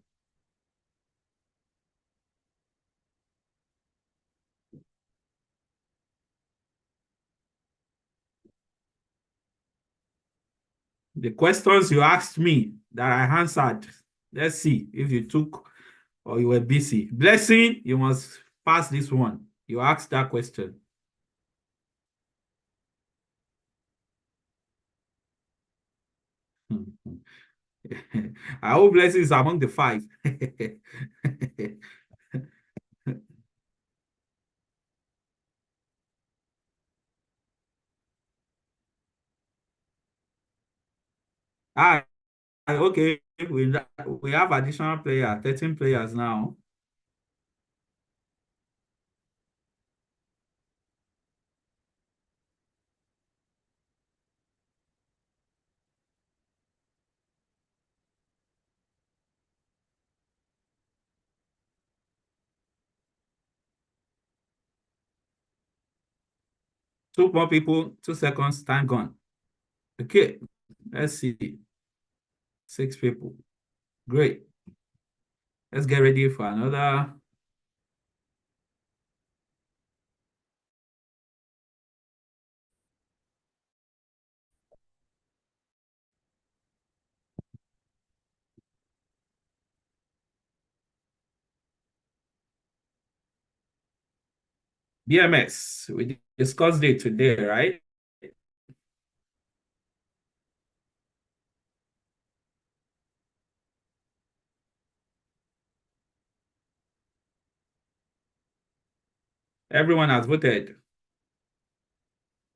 The questions you asked me that I answered. Let's see if you took or you were busy. Blessing, you must pass this one. You asked that question. I hope Blessing is among the five. Ah, okay. We have additional player, 13 players now. Two more people, 2 seconds, time gone. Okay, let's see. 6 people. Great. Let's get ready for another. BMS. We discussed it today, right? Everyone has voted.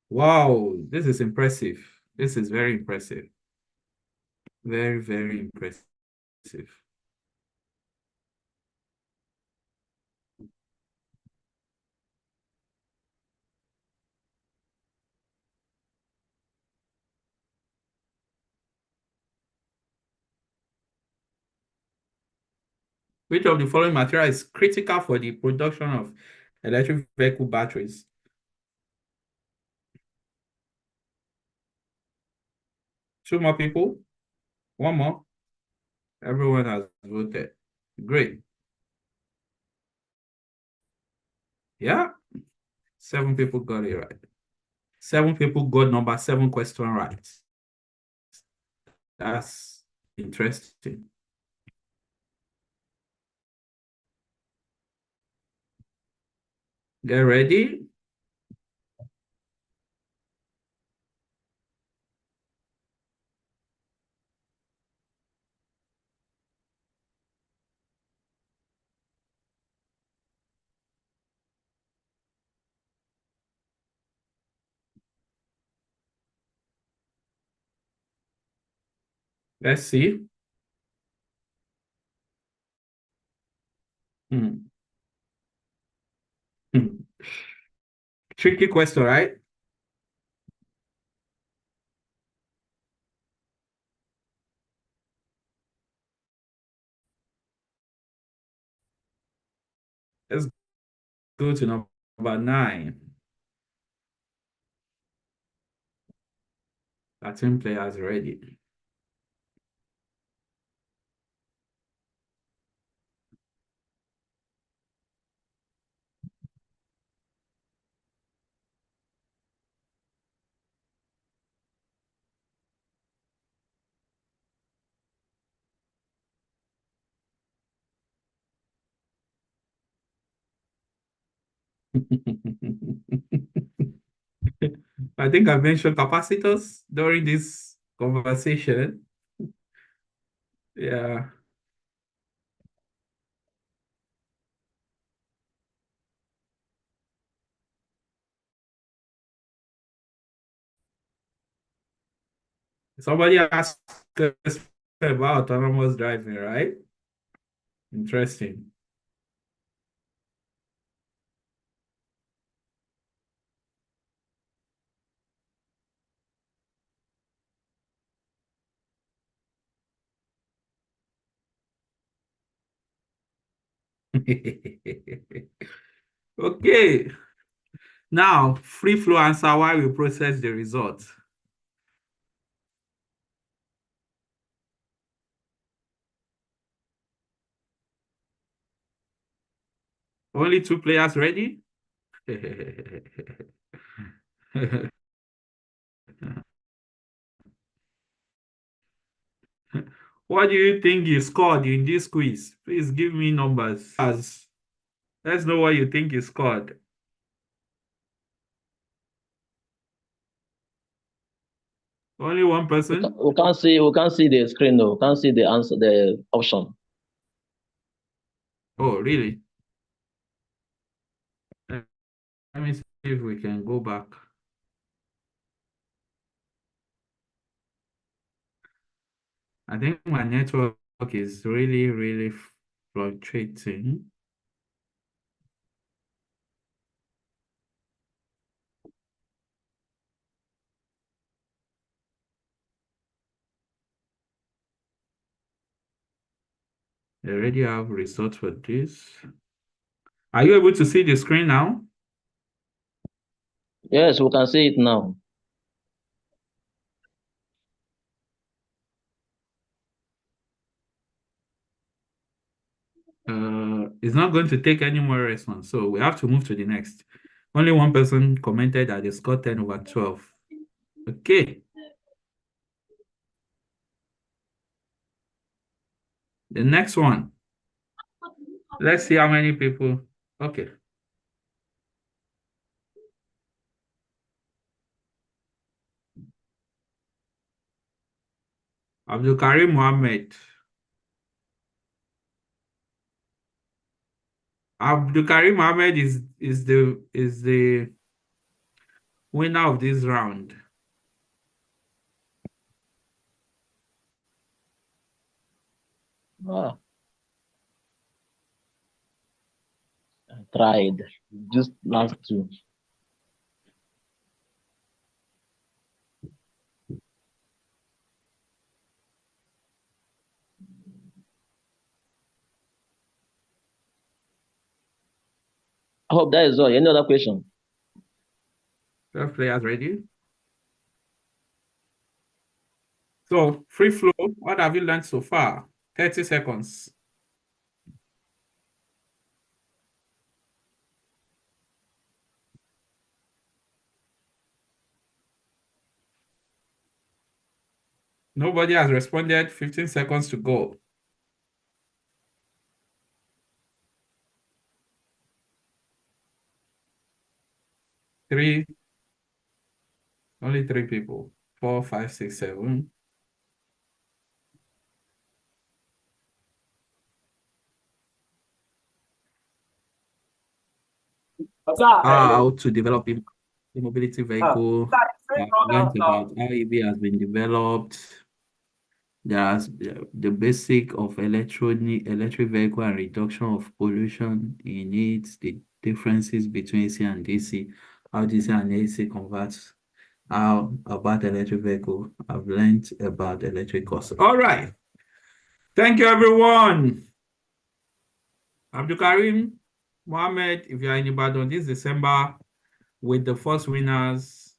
Wow, this is impressive. This is very impressive. Very, very impressive. Which of the following material is critical for the production of electric vehicle batteries? Two more people? One more? Everyone has voted. Great. Yeah, 7 people got it right. 7 people got number 7 question right. That's interesting. Get ready. Let's see. Hmm. Tricky question, right? Let's go to number 9. 13 players ready. I think I mentioned capacitors during this conversation. Yeah. Somebody asked us about autonomous driving, right? Interesting. Okay. Now, free flow answer while we process the result. Only 2 players ready? What do you think you scored in this quiz? Please give me numbers. Let's know what you think you scored. Only one person? We can't see the screen though. We can't see the answer, the option. Oh, really? Let me see if we can go back. I think my network is really, really fluctuating. I already have results for this. Are you able to see the screen now? Yes, we can see it now. It's not going to take any more response, so we have to move to the next. Only one person commented that they scored 10/12. Okay. The next one. Let's see how many people. Okay. Abdul Karim Mohammed. Abdul Karim Mohammed is the winner of this round. Ah. I tried just last two. I hope that is all. Any other question? 12 players ready? So, free flow, what have you learned so far? 30 seconds. Nobody has responded. 15 seconds to go. Three, only three people. 4, 5, 6, 7. How to develop a mobility vehicle. Learned about how EV has been developed. There's the basic of electric vehicle and reduction of pollution in it, the differences between AC and DC, how DC and AC converts, how about electric vehicle. I've learned about electric cars. All right. Thank you, everyone. Abdul Karim Mohammed, if you are in Ibadan this December with the first winners,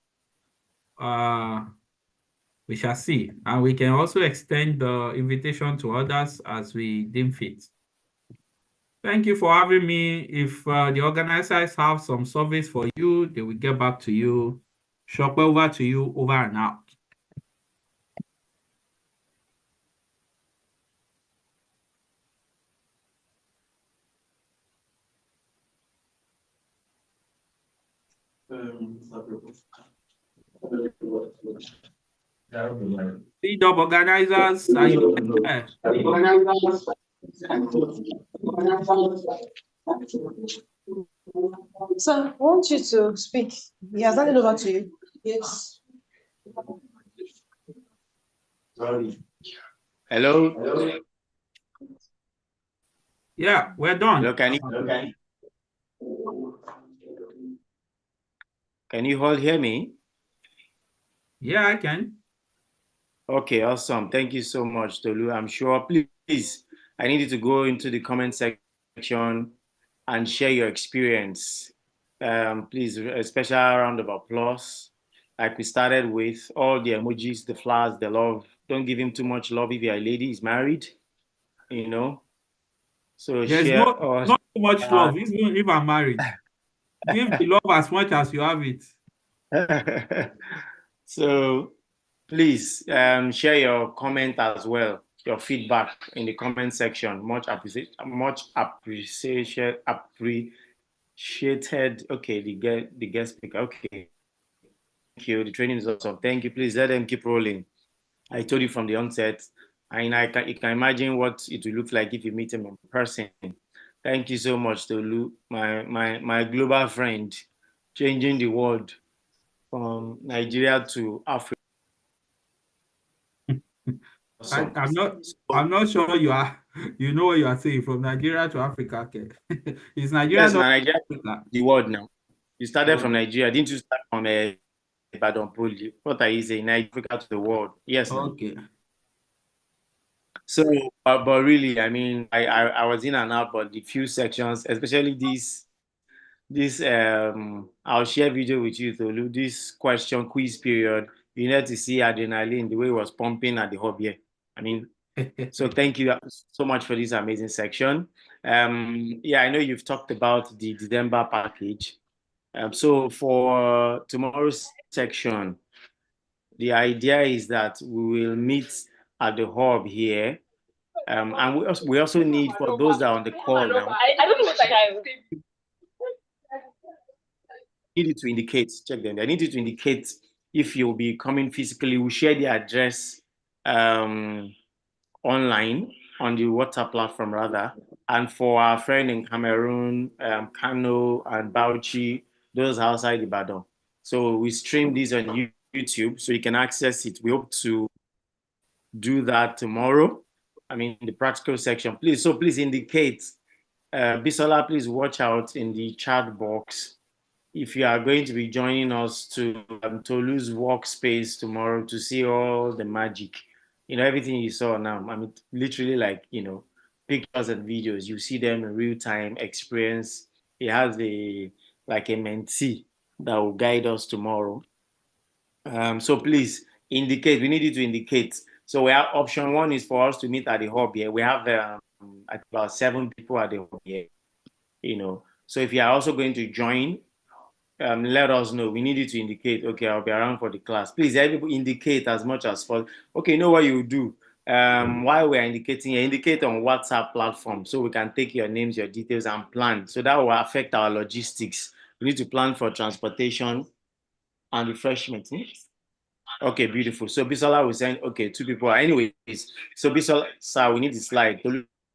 we shall see. And we can also extend the invitation to others as we deem fit. Thank you for having me. If the organizers have some service for you, they will get back to you. Shop over to you, over and out. C-Dub organizers, are you there? Sir, I want you to speak. He has handed over to you. Yes. Sorry. Hello. Yeah, we're done. Hello, can you all hear me? Yeah, I can. Okay, awesome. Thank you so much, Tolu. I'm sure. Please, I need you to go into the comment section and share your experience. Please, a special round of applause. Like we started with all the emojis, the flowers, the love. Don't give him too much love if you're a lady, he's married, you know. So There's share not too much love, even if I'm married. Give the love as much as you have it. So please share your comment as well. your feedback in the comment section. Much appreciated. Okay, the guest speaker. Okay, thank you. The training is awesome. Thank you. Please let them keep rolling. I told you from the onset, and you can imagine what it will look like if you meet him in person. Thank you so much, Tolu, my global friend, changing the world from Nigeria to Africa. Awesome. I'm not sure you know what you are saying, from Nigeria to Africa. Okay. Is Nigeria Yes, not Nigeria Africa? the world now. You started from Nigeria, didn't you start from Ibadan Poli? What are you saying? Africa to the world. Yes, now. Okay. So, but really, I mean, I was in and out, but the few sections, especially this I'll share video with you, Tolu. This question quiz period, you need to see adrenaline, the way it was pumping at the hub here. I mean, so thank you so much for this amazing section. Yeah, I know you've talked about the December package. So for tomorrow's section, the idea is that we will meet at the hub here. And we also need, for those that are on the call now, I don't know what I have. need you to indicate, check them. I need you to indicate if you'll be coming physically. We'll share the address online on the WhatsApp platform rather. And for our friend in Cameroon, Kano and Bauchi, those outside Ibadan. So we stream these on YouTube so you can access it. We hope to do that tomorrow. I mean, the practical section, please. So please indicate. Bisola, please watch out in the chat box if you are going to be joining us to Tolu's workspace tomorrow to see all the magic, everything you saw now. I mean, literally, like, pictures and videos, you see them in real time experience. It has a mentee that will guide us tomorrow. So please indicate. We need you to indicate. So we have option one is for us to meet at the hub here. We have about 7 people at the hub here. So if you are also going to join, let us know. We need you to indicate, okay, I'll be around for the class. Please, everybody indicate as much as possible. Okay, you know what you do? While we're indicating, indicate on WhatsApp platform so we can take your names, your details, and plan. So that will affect our logistics. We need to plan for transportation and refreshment. Okay, beautiful. So Bisola will send, okay, 2 people. Anyways, so Bisola, sir, we need the slide.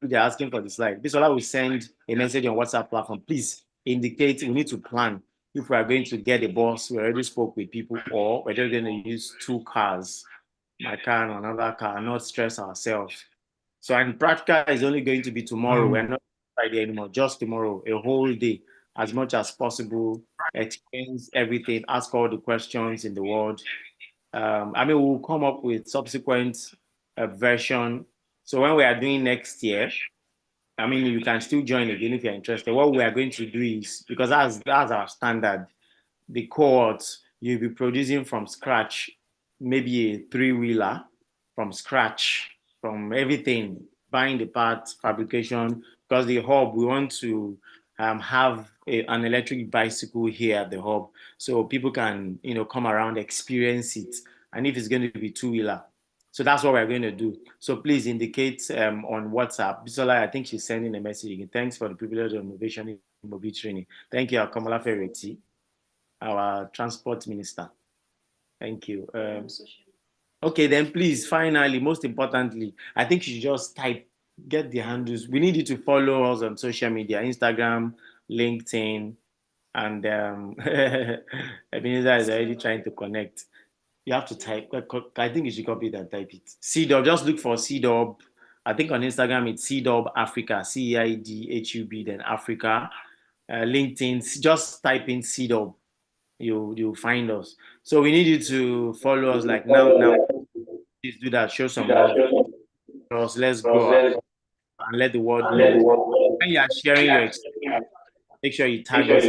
They're asking for the slide. Bisola will send a message on WhatsApp platform. Please indicate, we need to plan. If we are going to get a bus, we already spoke with people, or we're just going to use 2 cars, my car and another car, not stress ourselves. So, and practical is only going to be tomorrow. We're not Friday anymore, just tomorrow, a whole day, as much as possible. Experience everything, ask all the questions in the world. I mean, we'll come up with subsequent version. So when we are doing next year, I mean, you can still join again if you're interested. What we are going to do is, because that's our standard, the cohorts you'll be producing from scratch, maybe a 3-wheeler from scratch, from everything, buying the parts, fabrication, because the hub, we want to have an electric bicycle here at the hub so people can, come around, experience it. And if it's going to be 2-wheeler. So that's what we're going to do. So please indicate on WhatsApp. Bisola, I think she's sending a message again. Thanks for the privilege of innovation in mobility training. Thank you, Akomola Ferretti, our transport minister. Thank you. Okay, then please, finally, most importantly, I think you should just get the handles. We need you to follow us on social media, Instagram, LinkedIn, and Ebenezer is already trying to connect. You have to type. I think you should copy it and type it. CDub, just look for CDub. I think on Instagram it's CDub Africa, CEID then Africa. LinkedIn, just type in CDub. You'll find us. So we need you to follow us like now. Please do that. Show some love. Let's go out and let the world know. When you are sharing your experience, make sure you tag us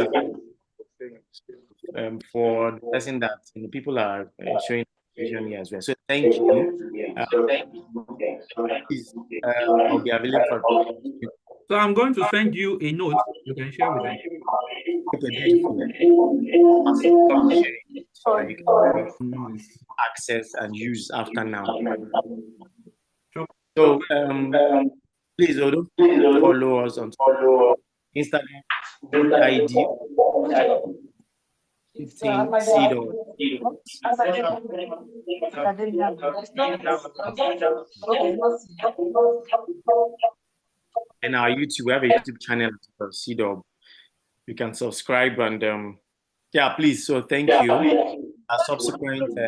for the person that people are showing here as well. So thank you. Please, I'll be available for. So I'm going to send you a note you can share with them. Okay, beautiful. So you can access and use after now. So please don't follow us on Instagram, CEID 15 CEDO. And our YouTube, we have a YouTube channel, CEDO. You can subscribe and yeah, please. So thank you. Subsequent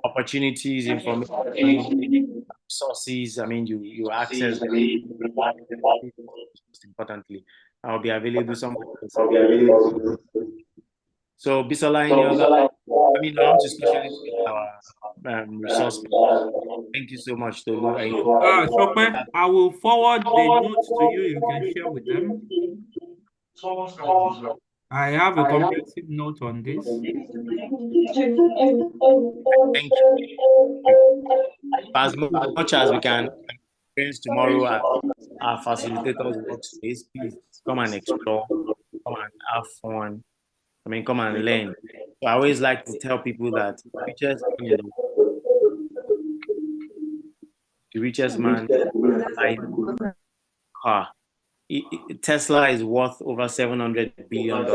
opportunities, information, sources. I mean, you access them. Most importantly, I'll be available somewhere else. So Bisola, any other? I mean, I want to especially thank our resource. Thank you so much, Tolu. Shokwe, I will forward the notes to you. You can share with them. I have a comprehensive note on this. Thank you. As much as we can experience tomorrow at our facilitators workspace, please come and explore, come and have fun. I mean, come and learn. So I always like to tell people that the richest man I car. Tesla is worth over $700 billion.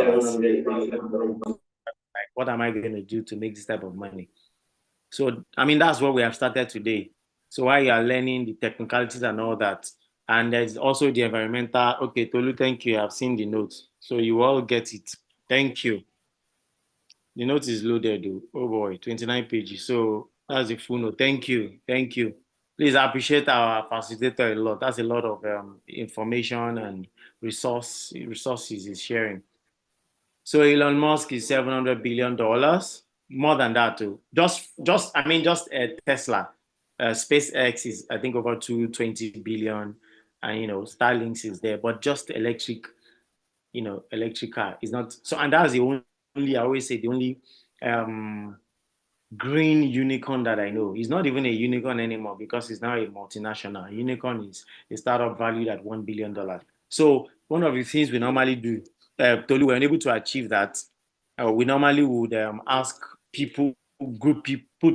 Like, what am I going to do to make this type of money? So, I mean, that's what we have started today. So while you are learning the technicalities and all that, and there's also the environmental, okay, Tolu, thank you. I've seen the notes. So you all get it. Thank you. The note is loaded, though. Oh boy, 29 pages. So that's the full note. Thank you. Thank you. Please appreciate our facilitator a lot. That's a lot of information and resources he's sharing. So Elon Musk is $700 billion, more than that too. Just Tesla, SpaceX is I think over 220 billion, and Starlink is there, but just electric, electric car is not so. And that's the only I always say the only green unicorn that I know. He's not even a unicorn anymore because he's now a multinational. A unicorn is a startup valued at $1 billion. So one of the things we normally do, Tolu, we're unable to achieve that. We normally would ask people, put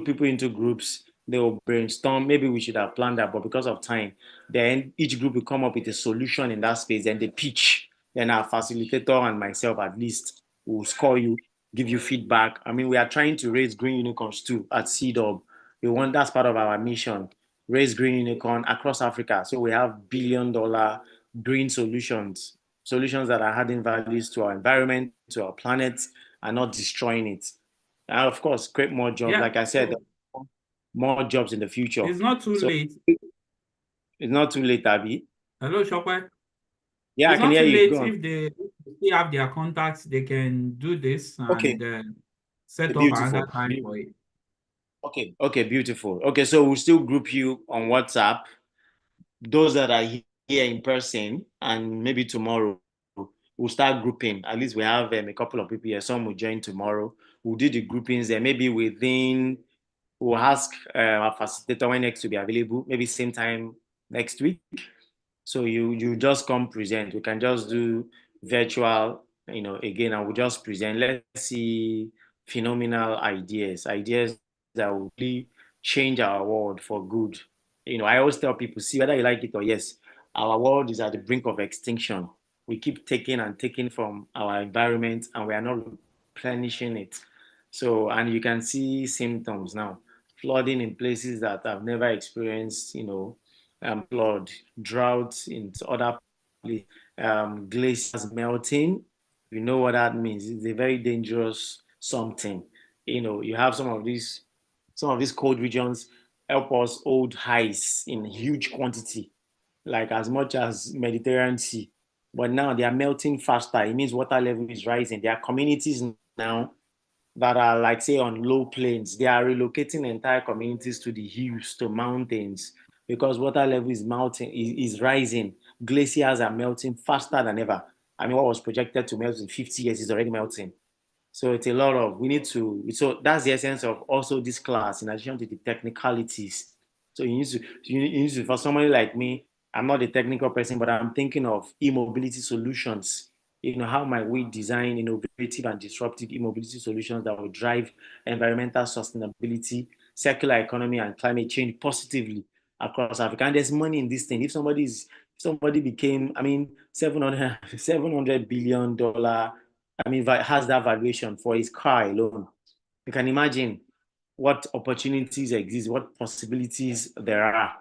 people into groups. They will brainstorm. Maybe we should have planned that, but because of time, then each group will come up with a solution in that space. Then they pitch. Then our facilitator and myself, at least, will score you, give you feedback. I mean, we are trying to raise green unicorns too at CEDOB. That's part of our mission, raise green unicorn across Africa. So we have $1 billion green solutions that are adding values to our environment, to our planet, and not destroying it. And of course, create more jobs. Yeah. Like I said, more jobs in the future. It's not too late. It's not too late, Abby. Hello, Shokwe. Yeah, I can hear you. If they still have their contacts, they can do this and set up another time for it. Okay, beautiful. Okay, so we'll still group you on WhatsApp. Those that are here in person, and maybe tomorrow we'll start grouping. At least we have a couple of people here. Some will join tomorrow. We'll do the groupings there. Maybe we'll ask our facilitator when next to be available. Maybe same time next week. So you just come present. We can just do virtual, again, and we'll just present. Let's see phenomenal ideas that will really change our world for good. I always tell people, see whether you like it or yes, our world is at the brink of extinction. We keep taking and taking from our environment, and we are not replenishing it. So, and you can see symptoms now, flooding in places that have never experienced, flood, droughts in other places, glaciers melting. You know what that means. It's a very dangerous something. You have some of these cold regions help us hold ice in huge quantity, like as much as Mediterranean Sea. But now they are melting faster. It means water level is rising. There are communities now that are like, say, on low plains. They are relocating entire communities to the hills, to mountains, because water level is rising. Glaciers are melting faster than ever. I mean, what was projected to melt in 50 years is already melting. So it's a lot of, so that's the essence of also this class, in addition to the technicalities. So you need to, for somebody like me, I'm not a technical person, but I'm thinking of e-mobility solutions. How might we design innovative and disruptive e-mobility solutions that will drive environmental sustainability, circular economy, and climate change positively? across Africa. And there's money in this thing. If somebody became, I mean, $700 billion, I mean, has that valuation for his car alone. You can imagine what opportunities exist, what possibilities there are.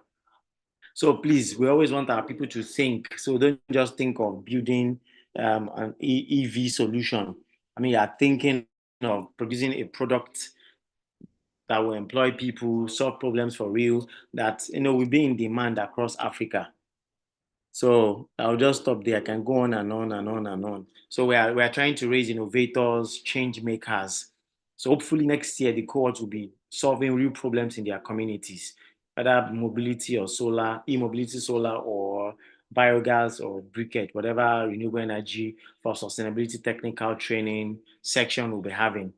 So please, we always want our people to think. So don't just think of building an EV solution. I mean, you're thinking of producing a product that will employ people, solve problems for real, that will be in demand across Africa. So I'll just stop there. I can go on and on and on and on. So we are trying to raise innovators, change makers. So hopefully next year the cohort will be solving real problems in their communities, whether mobility or solar, e-mobility, solar, or biogas or briquette, whatever renewable energy for sustainability technical training section we'll be having.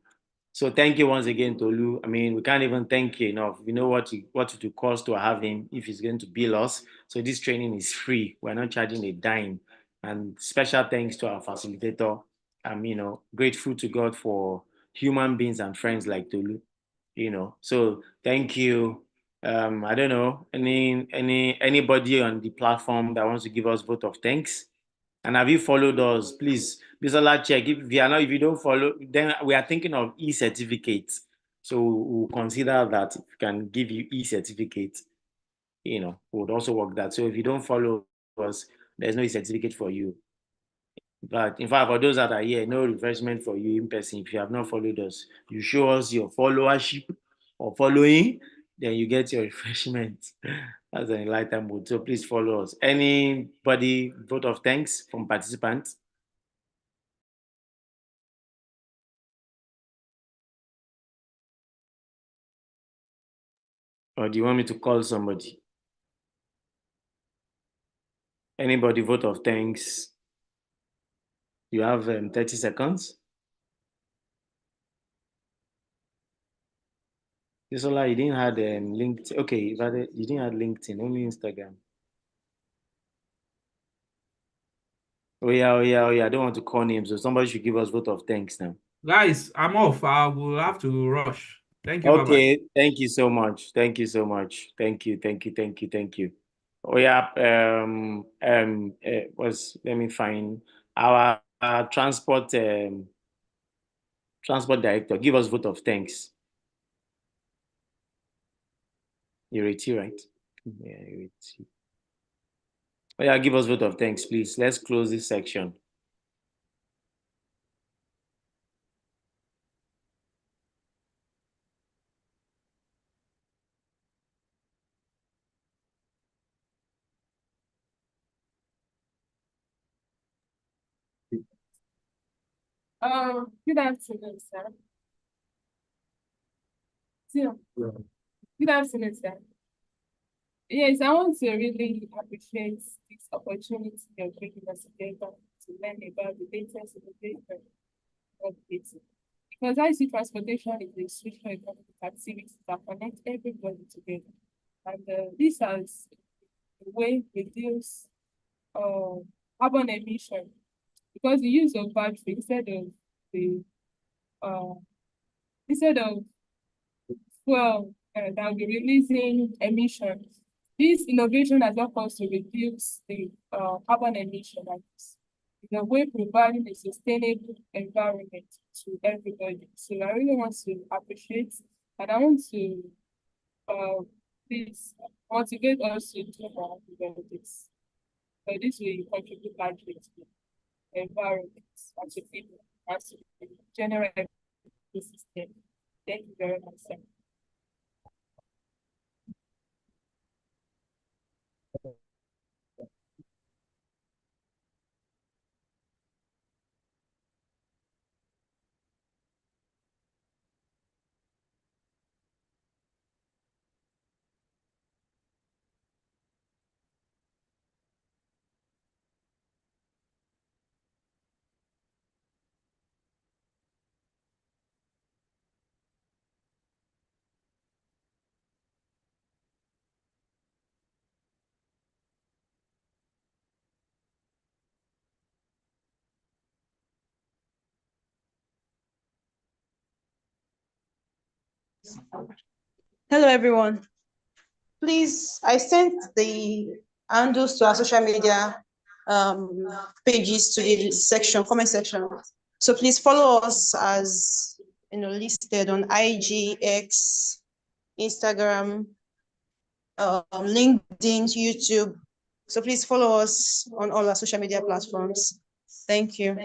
So thank you once again, Tolu. I mean, we can't even thank you enough. We know what it will cost to have him if he's going to bill us. So this training is free. We're not charging a dime. And special thanks to our facilitator. I'm, grateful to God for human beings and friends like Tolu. So thank you. I don't know anybody on the platform that wants to give us vote of thanks. And have you followed us? Please, Bisola, check. If you don't follow, then we are thinking of e-certificates. So we'll consider that if we can give you e-certificate, we would also work that. So if you don't follow us, there's no e-certificate for you. But in fact, for those that are here, no refreshment for you in person. If you have not followed us, you show us your followership or following, then you get your refreshment. That's an enlightened mood. So please follow us. Anybody vote of thanks from participants? Or do you want me to call somebody? Anybody vote of thanks? You have 30 seconds. Isola, you didn't have LinkedIn. Okay, you didn't have LinkedIn, only Instagram. Oh yeah. I don't want to call names, so somebody should give us vote of thanks now. Guys, I'm off. I will have to rush. Thank you. Okay, bye-bye. Thank you so much. Thank you so much. Thank you. Oh yeah. Let me find our transport director. Give us vote of thanks. Ireti, right? Yeah, Ireti. Oh yeah, give us vote of thanks, please. Let's close this section. Good afternoon, sir. Good afternoon, sir. Yes, I want to really appreciate this opportunity of bringing us together to learn about the latest innovation of data. Because I see transportation is a social economic activity that connects everybody together. And this has a way reduce carbon emission because the use of battery instead of fuel that will be releasing emissions. This innovation has helped us to reduce the carbon emission in a way providing a sustainable environment to everybody. So I really want to appreciate and I want to please motivate us to do more about this. So this will contribute largely to the environment and to people and to the general ecosystem. Thank you very much, sir. Hello, everyone. please, I sent the handles to our social media pages to the section, comment section. So please follow us as listed on IG, X, Instagram, LinkedIn, YouTube. So please follow us on all our social media platforms. Thank you.